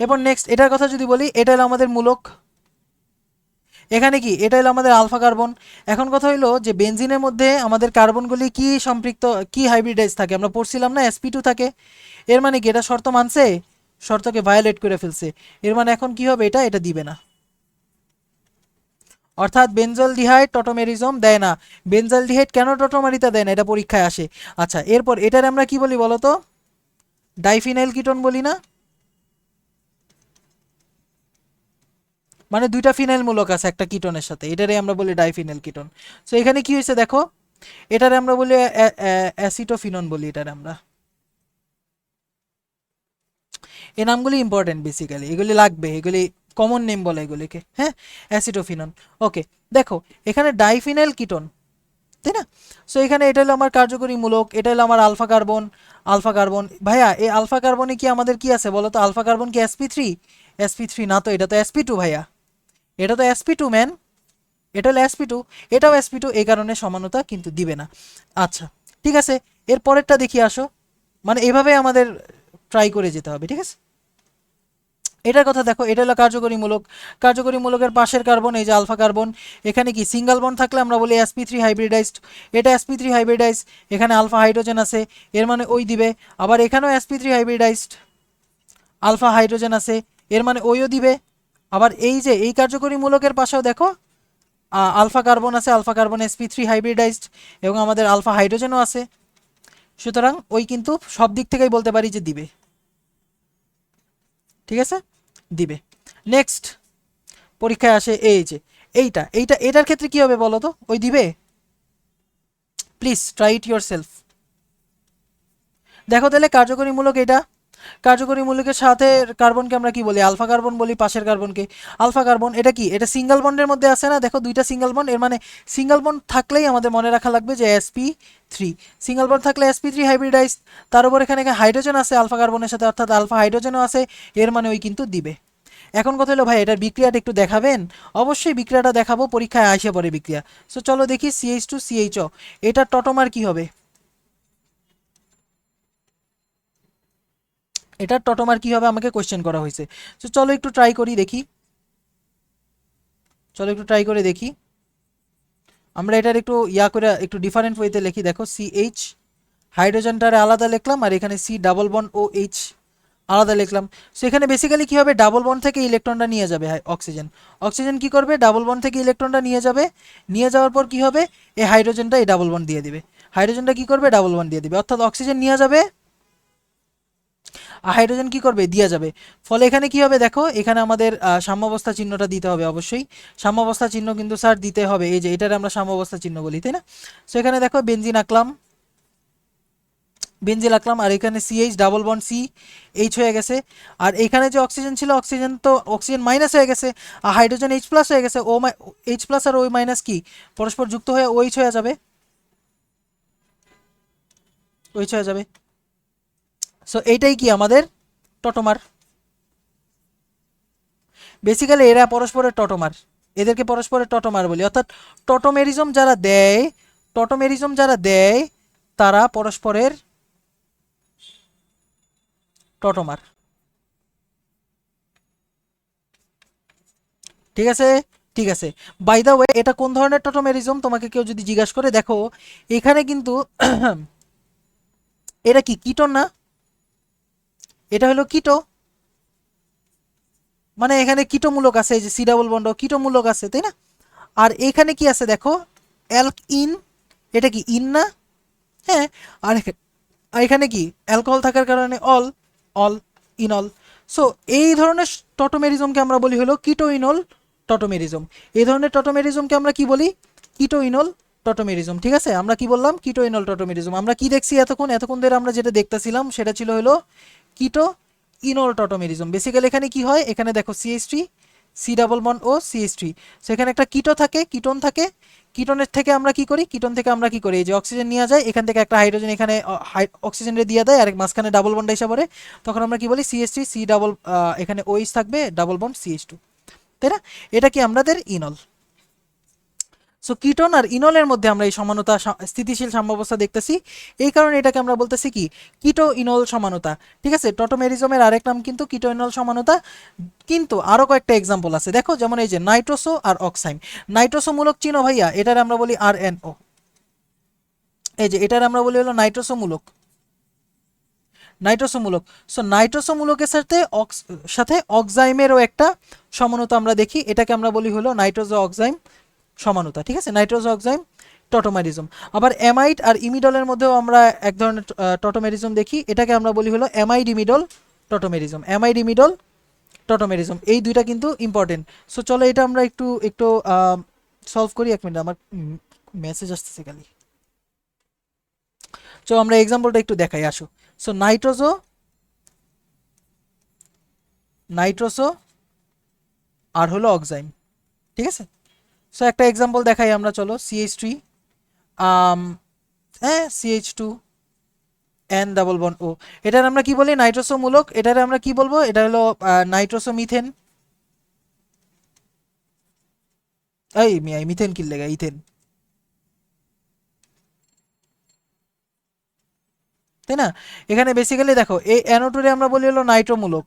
এরপর নেক্সট এটার কথা যদি বলি, এটা হলো আমাদের মূলক, এখানে কি এটা হলো আমাদের আলফা কার্বন। এখন কথা হলো যে বেনজিনের মধ্যে আমাদের কার্বনগুলি কি সম্পৃক্ত, কি হাইব্রিডাইজ থাকে, আমরা পড়ছিলাম না sp2 থাকে। এর মানে কি এটা শর্ত মানছে, শর্তকে ভায়োলেট করে ফেলছে। এর মানে এখন কি হবে, এটা এটা দিবে না। অর্থাৎ বেনজলডিহাইড টটোমেরিজম দেয় না। বেনজলডিহাইড কেন টটোমেরিতে দেয় না, এটা পরীক্ষায় আসে। আচ্ছা এরপর এটার আমরা কি বলি বলো তো? ডাইফিনাইল কিটোন বলি না? মানে দুইটা ফিনাইল মূলক আছে একটা কিটোনের সাথে, এটারে আমরা বলি ডাইফিনাইল কিটোন। সো এখানে কি হয়েছে দেখো, এটারে আমরা বলি অ্যাসিটোফিনন বলি এটারে আমরা। এই নামগুলি ইম্পর্টেন্ট, বেসিক্যালি এগুলি লাগবে, এগুলি কমন নেম বলে এগুলিকে, হ্যাঁ অ্যাসিটোফিনন। ওকে দেখো এখানে ডাইফিনাইল কিটোন, তাই না? সো এখানে এটা হলো আমার কার্যকরী মূলক, এটা হলো আমার আলফা কার্বন। আলফা কার্বন ভাইয়া, এই আলফা কার্বনে কি আমাদের কি আছে বলো তো? আলফা কার্বন কি sp3? sp3 না তো, এটা তো sp2 ভাইয়া, এটা তো sp2 ম্যান, এটা হলো sp2, এটাও sp2, এই কারণে সমানতা কিন্তু দিবে না। আচ্ছা ঠিক আছে, এর পরেরটা দেখি আসো। মানে এভাবে আমাদের ট্রাই করে যেতে হবে, ঠিক আছে? এটার কথা দেখো, এটা হলো কার্যকরী মূলক। কার্যকরী মূলকের পাশের কার্বন এই যে আলফা কার্বন, এখানে কি সিঙ্গেল বন্ড থাকলে আমরা বলি sp3 হাইব্রিডাইজড। এটা sp3 হাইব্রিডাইজ, এখানে আলফা হাইড্রোজেন আছে, এর মানে ওই দিবে। আবার এখানেও sp3 হাইব্রিডাইজড, আলফা হাইড্রোজেন আছে, এর মানে ওইও দিবে। আবার এই যে এই কার্যকরী মূলকের পাশেও দেখো আলফা কার্বন আছে, আলফা কার্বন sp3 হাইব্রিডাইজড, এবং আমাদের আলফা হাইড্রোজেনও আছে। সুতরাং ওই কিন্তু সব দিক থেকেই বলতে পারি যে দিবে, ঠিক আছে দিবে। নেক্সট পরীক্ষায় আসে এই যে এইটা এইটা, এটার ক্ষেত্রে কি হবে বলো তো? ওই দিবে? Please try it your self. দেখো তাহলে কার্যকরী মূলক এটা, কার্যকরী মূলকের সাথে কার্বনকে আমরা কি বলি? আলফা কার্বন বলি, পাশের কার্বনকে আলফা কার্বন। এটা কি, এটা সিঙ্গেল বন্ডের মধ্যে আছে না? দেখো দুইটা সিঙ্গেল বন্ড, এর মানে সিঙ্গেল বন্ড থাকলেই আমাদের মনে রাখা লাগবে যে sp3, সিঙ্গেল বন্ড থাকলে sp3 হাইব্রিডাইজ। তার উপর এখানে হাইড্রোজেন আছে আলফা কার্বনের সাথে, অর্থাৎ আলফা হাইড্রোজেনও আছে, এর মানে ওই কিন্তু দিবে। এখন কথা হলো ভাই এটার বিক্রিয়াটা একটু দেখাবেন? অবশ্যই বিক্রিয়াটা দেখাবো, পরীক্ষায় আসে পরে বিক্রিয়া। সো চলো দেখি CH2CHO, এটার টটোমার কি হবে? এটার টটোমার কি হবে আমাকে কোশ্চেন করা হয়েছে। সো চলো একটু ট্রাই করি দেখি, চলো একটু ট্রাই করে দেখি। আমরা এটার একটু করে একটু ডিফারেন্ট ওয়েতে লিখি। দেখো CH, হাইড্রোজেনটারে আলাদা লিখলাম, আর এখানে C ডাবল বন্ড OH আলাদা লিখলাম। সো এখানে বেসিক্যালি কি হবে, ডাবল বন্ড থেকে ইলেকট্রনটা নিয়ে যাবে অক্সিজেন। অক্সিজেন কি করবে, ডাবল বন্ড থেকে ইলেকট্রনটা নিয়ে যাবে, নিয়ে যাওয়ার পর কি হবে, এই হাইড্রোজেনটা এই ডাবল বন্ড দিয়ে দিবে। হাইড্রোজেনটা কি করবে, ডাবল বন্ড দিয়ে দিবে, অর্থাৎ অক্সিজেন নিয়ে যাবে আর হাইড্রোজেন কি করবে, দিয়ে যাবে। ফলে এখানে কি হবে দেখো, এখানে আমাদের সাম্যাবস্থা চিহ্নটা দিতে হবে অবশ্যই। সাম্যাবস্থা চিহ্ন কিন্তু স্যার দিতে হবে, এই যে এটারে আমরা সাম্যাবস্থা চিহ্ন বলি, তাই না? সো এখানে দেখো বেনজিন আঁকলাম, বেনজিল আঁকলাম, আর এখানে CH ডাবল বন্ড CH হয়ে গেছে। আর এখানে যে অক্সিজেন ছিল, অক্সিজেন তো অক্সিজেন মাইনাস হয়ে গেছে, আর হাইড্রোজেন H প্লাস হয়ে গেছে। H প্লাস আর O মাইনাস কি পরস্পর যুক্ত হয়ে OH হয়ে যাবে, OH হয়ে যাবে। সো এইটাই কি আমাদের টটোমার। বেসিক্যালি এরা পরস্পরের টটোমার, এদেরকে পরস্পরের টটোমার বলি। অর্থাৎ টটোমেরিজম যারা দেয়, টটোমেরিজম যারা দেয় তারা পরস্পরের টটোমার, ঠিক আছে? ঠিক আছে, বাই দ্য ওয়ে এটা কোন ধরনের টটোমেরিজম তোমাকে কেউ যদি জিজ্ঞাসা করে, দেখো এখানে কিন্তু এটা কি কিটোন না? এটা হলো কিটো, মানে এখানে কিটোমূলক আছে, এই যে C ডাবল বন্ড কিটোমূলক আছে, তাই না? আর এখানে কি আছে দেখো, অ্যালক ইন, এটা কি ইন না? হ্যাঁ। আর আর এখানে কি অ্যালকোহল থাকার কারণে অল, অল, ইনল। সো এই ধরনের টটোমেরিজমকে আমরা বলি হলো কিটোইনল টটোমেরিজম। এই ধরনের টটোমেরিজমকে আমরা কি বলি? কিটোইনল টটোমেরিজম। ঠিক আছে, আমরা কি বললাম? কিটোইনল টটোমেরিজম। আমরা কি দেখছি এতক্ষণ ধরে আমরা যেটা দেখতেছিলাম সেটা ছিল হলো কিটো ইনল টটোমেরিজম। বেসিক্যালি এখানে কি হয়, এখানে দেখো CH3 সি ডাবল বন্ড ও CH3। সো এখানে একটা কিটো থাকে, কিটোন থাকে। কিটোনের থেকে আমরা কি করি, কিটোন থেকে আমরা কি করি, এই যে অক্সিজেন নিয়ে যায়, এখান থেকে একটা হাইড্রোজেন এখানে অক্সিজেনে দিয়ে দেয়, আর মাঝখানে ডাবল বন্ড হিসাবে পড়ে। তখন আমরা কি বলি? CH3 সি ডাবল, এখানে OH থাকবে, ডাবল বন্ড CH2, তাই না? এটা কি আমাদের ইনল। সো কিটোন আর ইনলের মধ্যে আমরা এই সমানতা, স্থিতিশীল সাম্যাবস্থা দেখতেছি। এই কারণে এটাকে আমরা বলতেছি কি? কিটো ইনল সমানতা। ঠিক আছে, টটোমেরিজমের আরেক নাম কিন্তু কিটো ইনল সমানতা। কিন্তু আরো কয়েকটা এক্সাম্পল আছে, দেখো। যেমন এই যে নাইট্রোসো আর অক্সাইম। নাইট্রোসো মূলক চিনো ভাইয়া? এটার আমরা বলি RNO। এই যে এটার আমরা বলি হলো নাইট্রোসো মূলক, নাইট্রোসো মূলক। সো নাইট্রোসো মূলকের সাথে অক্সাইমেরও একটা সমানতা আমরা দেখি, এটাকে আমরা বলি হলো নাইট্রোজো অক্সাইম সমানতা। ঠিক আছে, নাইট্রোজো অক্সাইম টটোমেরিজম। আবার অ্যামাইড আর ইমিডলের মধ্যেও আমরা এক ধরনের টটোমেরিজম দেখি, এটাকে আমরা বলি হলো অ্যামাইড ইমিডল টটোমেরিজম। অ্যামাইড ইমিডল টটোমেরিজম, এই দুইটা কিন্তু ইম্পর্টেন্ট। সো চলো এটা আমরা একটু একটু সলভ করি। এক মিনিট, আমার মেসেজ আসতেছে খালি। চলো আমরা এক্সাম্পলটা একটু দেখাই, আসো। সো নাইট্রোজো, নাইট্রোসো আর হলো অক্সাইম। ঠিক আছে, সো একটা এক্সাম্পল দেখাই আমরা, চলো। CH3 হ্যাঁ CH2 N double bond O। এটার আমরা কি বলি? নাইট্রোসো মূলক। এটার আমরা কি বলবো? এটা হলো নাইট্রোসো মিথেন। এই মিয়া, মিথেন কি লেগা? ইথেন, তাই না? এখানে বেসিক্যালি দেখো, এই NO2 রে আমরা বলি হলো নাইট্রোমূলক,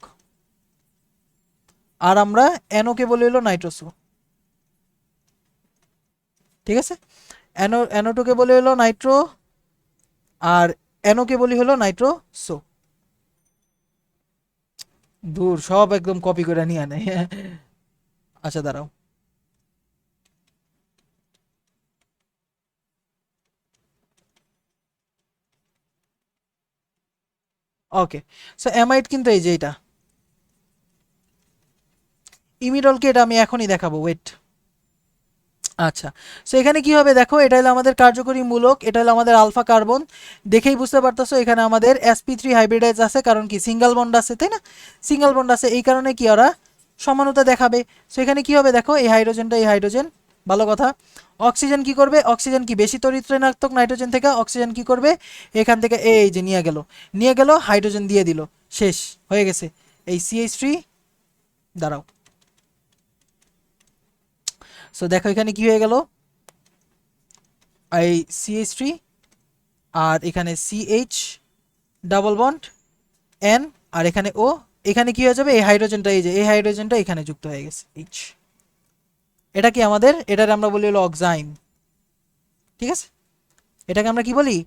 আর আমরা NO কে বলি হলো নাইট্রোসো। ঠিক আছে, NO2 কে বলি হলো নাইট্রো, আর NO কে বলি হলো নাইট্রোসো। দূর, সব একদম কপি করে নিয়ে আনে। আচ্ছা দাঁড়াও। ওকে, সো অ্যামাইড কিন্তু এই যে এটা, ইমিডলকে এটা আমি এখনই দেখাবো, ওয়েট। আচ্ছা, সো এখানে কি হবে দেখো, এটা হলো আমাদের কার্যকরী মূলক, এটা হলো আমাদের আলফা কার্বন। দেখেই বুঝতে পারতেছো এখানে আমাদের sp3 হাইব্রিডাইজ আছে, কারণ কি সিঙ্গেল বন্ড আছে, তাই না? সিঙ্গেল বন্ড আছে, এই কারণে কি ওরা সমানতা দেখাবে। সো এখানে কি হবে দেখো, এই হাইড্রোজেনটা, এই হাইড্রোজেন, ভালো কথা। অক্সিজেন কি করবে? অক্সিজেন কি বেশি তড়িৎ ঋণাত্মক নাইট্রোজেন থেকে? অক্সিজেন কি করবে? এখান থেকে এই যে নিয়ে গেল হাইড্রোজেন দিয়ে দিল, শেষ হয়ে গেছে। এই CH3, দাঁড়াও। সো দেখো এখানে কি হয়ে গেল, এই CH3 আর এখানে CH ডাবল বন্ড N, আর এখানে O। এখানে কি হয়ে যাবে, এই হাইড্রোজেনটা, এই যে এই হাইড্রোজেনটা এখানে যুক্ত হয়ে গেছে H। এটা কি আমাদের, এটার আমরা বলি হলো অক্সাইম। ঠিক আছে, এটাকে আমরা কি বলি?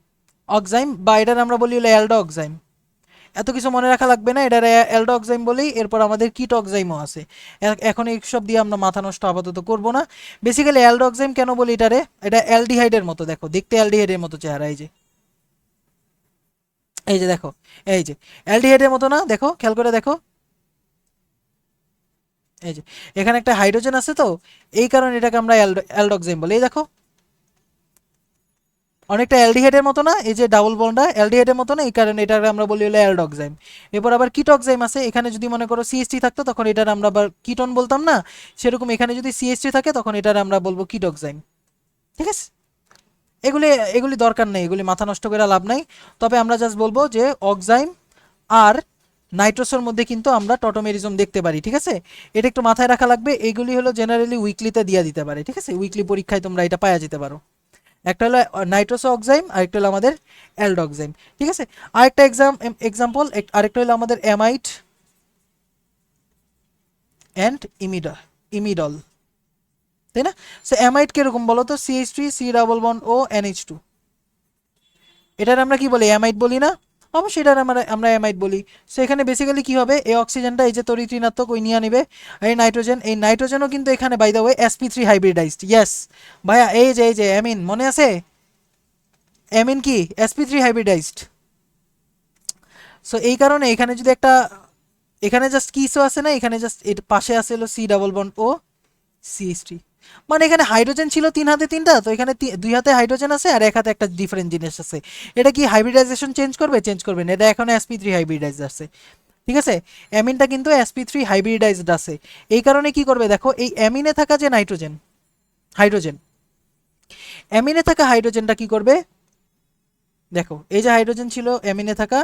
অক্সাইম, বা এটার আমরা বলি হলো অ্যালডো অক্সাইম। এত কিছু মনে রাখা লাগবে না, এটার অ্যালডো অক্সাইম বলি। এরপর আমাদের কিট অক্সাইমও আছে। এখন এইসব দিয়ে আমরা মাথা নষ্ট আপাতত করব না। বেসিক্যালি অ্যালডো অক্সাইম কেন বলি এটারে? এটা অ্যালডিহাইডের মতো, দেখো দেখতে অ্যালডিহাইডের মতো চেহারা, এই যে, এই যে দেখো, এই যে অ্যালডিহাইডের মতো না? দেখো, খেয়াল করে দেখো, এই যে এখানে একটা হাইড্রোজেন আছে, তো এই কারণে এটাকে আমরা অ্যালডোক্সাইম বলি। এই দেখো, অনেকটা অ্যালডিহাইডের মতো না? এই যে ডাবল বন্ডটা অ্যালডিহাইডের মতো না? এই কারণে এটাকে আমরা বলি হলো অ্যালডোক্সাইম। এরপর আবার কিটোক্সাইম আছে, এখানে যদি মনে করো CH3 থাকতো তখন এটার আমরা আবার কিটোন বলতাম না? সেরকম এখানে যদি CH3 থাকে তখন এটার আমরা বলবো কিটোক্সাইম। ঠিক আছে, এগুলি এগুলি দরকার নেই, এগুলি মাথা নষ্ট করে লাভ নাই। তবে আমরা জাস্ট বলবো যে অক্সাইম আর নাইট্রোসের মধ্যে কিন্তু আমরা টটোমেরিজম দেখতে পারি। ঠিক আছে, এটা একটু মাথায় রাখা লাগবে। এইগুলি হলো জেনারেলি উইকলিতে দিয়ে দিতে পারে। ঠিক আছে, উইকলি পরীক্ষায় তোমরা এটা পাওয়া যেতে পারো। একটা হলো নাইট্রোসো অক্সাইম, আরেকটা হলো আমাদের অ্যালডোক্সাইম। ঠিক আছে, আরেকটা এক্সাম্পল, আরেকটা হলো আমাদের অ্যামাইড অ্যান্ড ইমিডল, তাই না? সো অ্যামাইড কিরকম বলো তো? CH3 সি ডাবল বন্ড ও NH2। এটার আমরা কি বলি? অ্যামাইড বলি না? অবশ্যই এটার আমরা অ্যামাইড বলি। সো এখানে বেসিক্যালি কি হবে, এই অক্সিজেনটা এই যে তড়িৎ ঋণাত্মক, ওই নিয়ে নিবে। এই নাইট্রোজেনও কিন্তু এখানে by the way sp3 hybridized. Yes ভাইয়া, এই যে আমিন, মনে আছে? অ্যামিন কি sp3 হাইব্রিডাইজড। সো এই কারণে এখানে যদি একটা, এখানে জাস্ট কিসও আছে না, এখানে জাস্ট এর পাশে আছে হলো সি ডাবল বন্ড ও CH3, মানে এখানে হাইড্রোজেন ছিল 3 হাতে 3টা, তো এখানে 2 হাতে হাইড্রোজেন আছে আর 1 হাতে একটা ডিফারেন্ট জিনিস আছে। এটা কি হাইব্রিডাইজেশন চেঞ্জ করবে? চেঞ্জ করবে না, এটা এখন sp3 হাইব্রিডাইজড আছে। ঠিক আছে, অ্যামিনটা কিন্তু sp3 হাইব্রিডাইজড আছে। এই কারণে কি করবে দেখো, এই অ্যামিনে থাকা যে নাইট্রোজেন, হাইড্রোজেন, অ্যামিনে থাকা হাইড্রোজেনটা কি করবে দেখো, এই যে হাইড্রোজেন ছিল অ্যামিনে থাকা,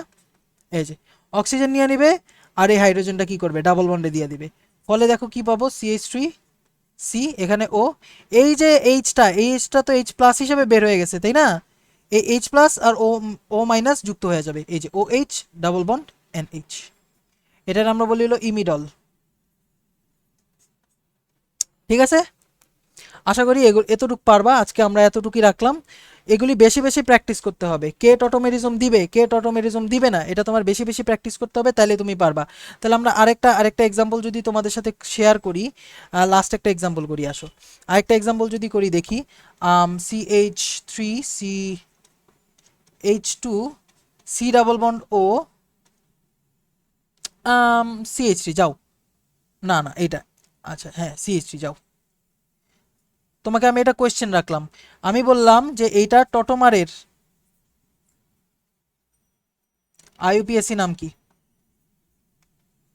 এই যে অক্সিজেন নিয়ে নিবে, আর এই হাইড্রোজেনটা কি করবে ডাবল বন্ডে দিয়ে দিবে। ফলে দেখো কি পাবো, CH3 সি, এখানে ও, এই যে এইচটা তো এইচ প্লাস হিসেবে বের হয়ে গেছে তাই না, এই এইচ প্লাস আর ও ও মাইনাস যুক্ত হয়ে যাবে, এই যে O H double bond NH, এটার আমরা বলি হলো ইমিডল। ঠিক আছে, আশা করি এতটুকু পারবা, আজকে আমরা এতটুকুই রাখলাম। এগুলি বেশি বেশি প্র্যাকটিস করতে হবে। কে অটোমেরিজম দিবে, কে অটোমেরিজম দিবে না, এটা তোমার বেশি বেশি প্র্যাকটিস করতে হবে, তাহলে তুমি পারবা। তাহলে আমরা আরেকটা এক্সাম্পল যদি তোমাদের সাথে শেয়ার করি, লাস্ট একটা এক্সাম্পল করি, আসো আরেকটা এক্সাম্পল যদি করি দেখি, CH3 CH2 C double bond ও CH3 যাও, না না এইটা, আচ্ছা হ্যাঁ CH3 যাও। তোমাকে আমি এটা কোয়েশ্চেন রাখলাম, আমি বললাম যে এইটা টটোমারের IUPAC নাম কি,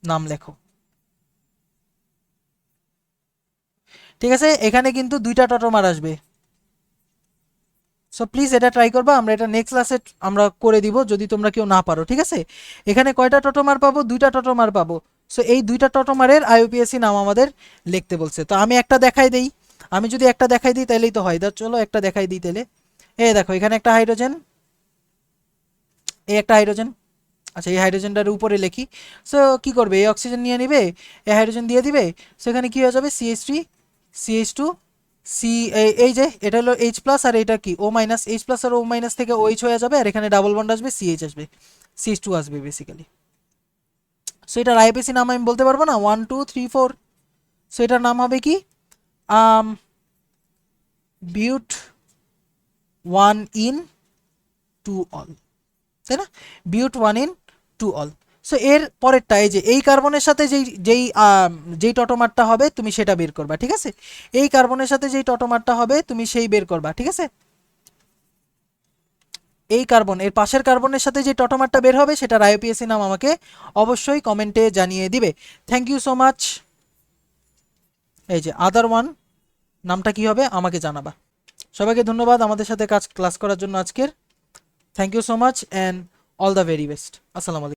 নাম লেখো। ঠিক আছে, এখানে কিন্তু 2টা টটোমার আসবে। সো প্লিজ এটা ট্রাই করবা, আমরা এটা নেক্সট ক্লাসে আমরা করে দিব যদি তোমরা কেউ না পারো। ঠিক আছে, এখানে কয়টা টটোমার পাবো, 2টা টটোমার পাবো। সো এই 2টা টটোমারের IUPAC নাম আমাদের লিখতে বলছে। তো আমি একটা দেখাই দেই, আমি যদি একটা দেখাই দিই তাহলেই তো হয়, চলো একটা দেখাই দিই তাহলে। এই দেখো এখানে একটা হাইড্রোজেন, এই একটা হাইড্রোজেন, আচ্ছা এই হাইড্রোজেনটার উপরে লিখি। সো কি করবে, এই অক্সিজেন নিয়ে নিবে, এই হাইড্রোজেন দিয়ে দিবে, সো এখানে কি হয়ে যাবে, CH3 CH2 সি, এই যে এটা হলো H প্লাস আর এটা কি O মাইনাস, H প্লাস আর O মাইনাস থেকে OH হয়ে যাবে, আর এখানে ডাবল বন্ড আসবে, CH আসবে, CH2 আসবে বেসিক্যালি। সো এটার IUPAC নাম আমি বলতে পারবো না, 1 2 3 4। সো এটার নাম হবে কি, বিউট 1 ইন 2 অল, তাই না, বিউট 1 ইন 2 অল। সো এর পরেরটা, এই যে এই কার্বনের সাথে যেই টটোমারটা হবে তুমি সেটা বের করবা। ঠিক আছে, এই কার্বনের সাথে যেই টটোমারটা হবে তুমি সেই বের করবা। ঠিক আছে, এই কার্বন, এর পাশের কার্বনের সাথে যে টটোমারটা বের হবে সেটার IUPAC নাম আমাকে অবশ্যই কমেন্টে জানিয়ে দিবে। Thank you so much. এই যে আদার ওয়ান নামটা কি হবে আমাকে জানাবা। সবাইকে ধন্যবাদ আমাদের সাথে ক্লাস করার জন্য আজকের। Thank you so much and all the very best. আসসালামু আলাইকুম।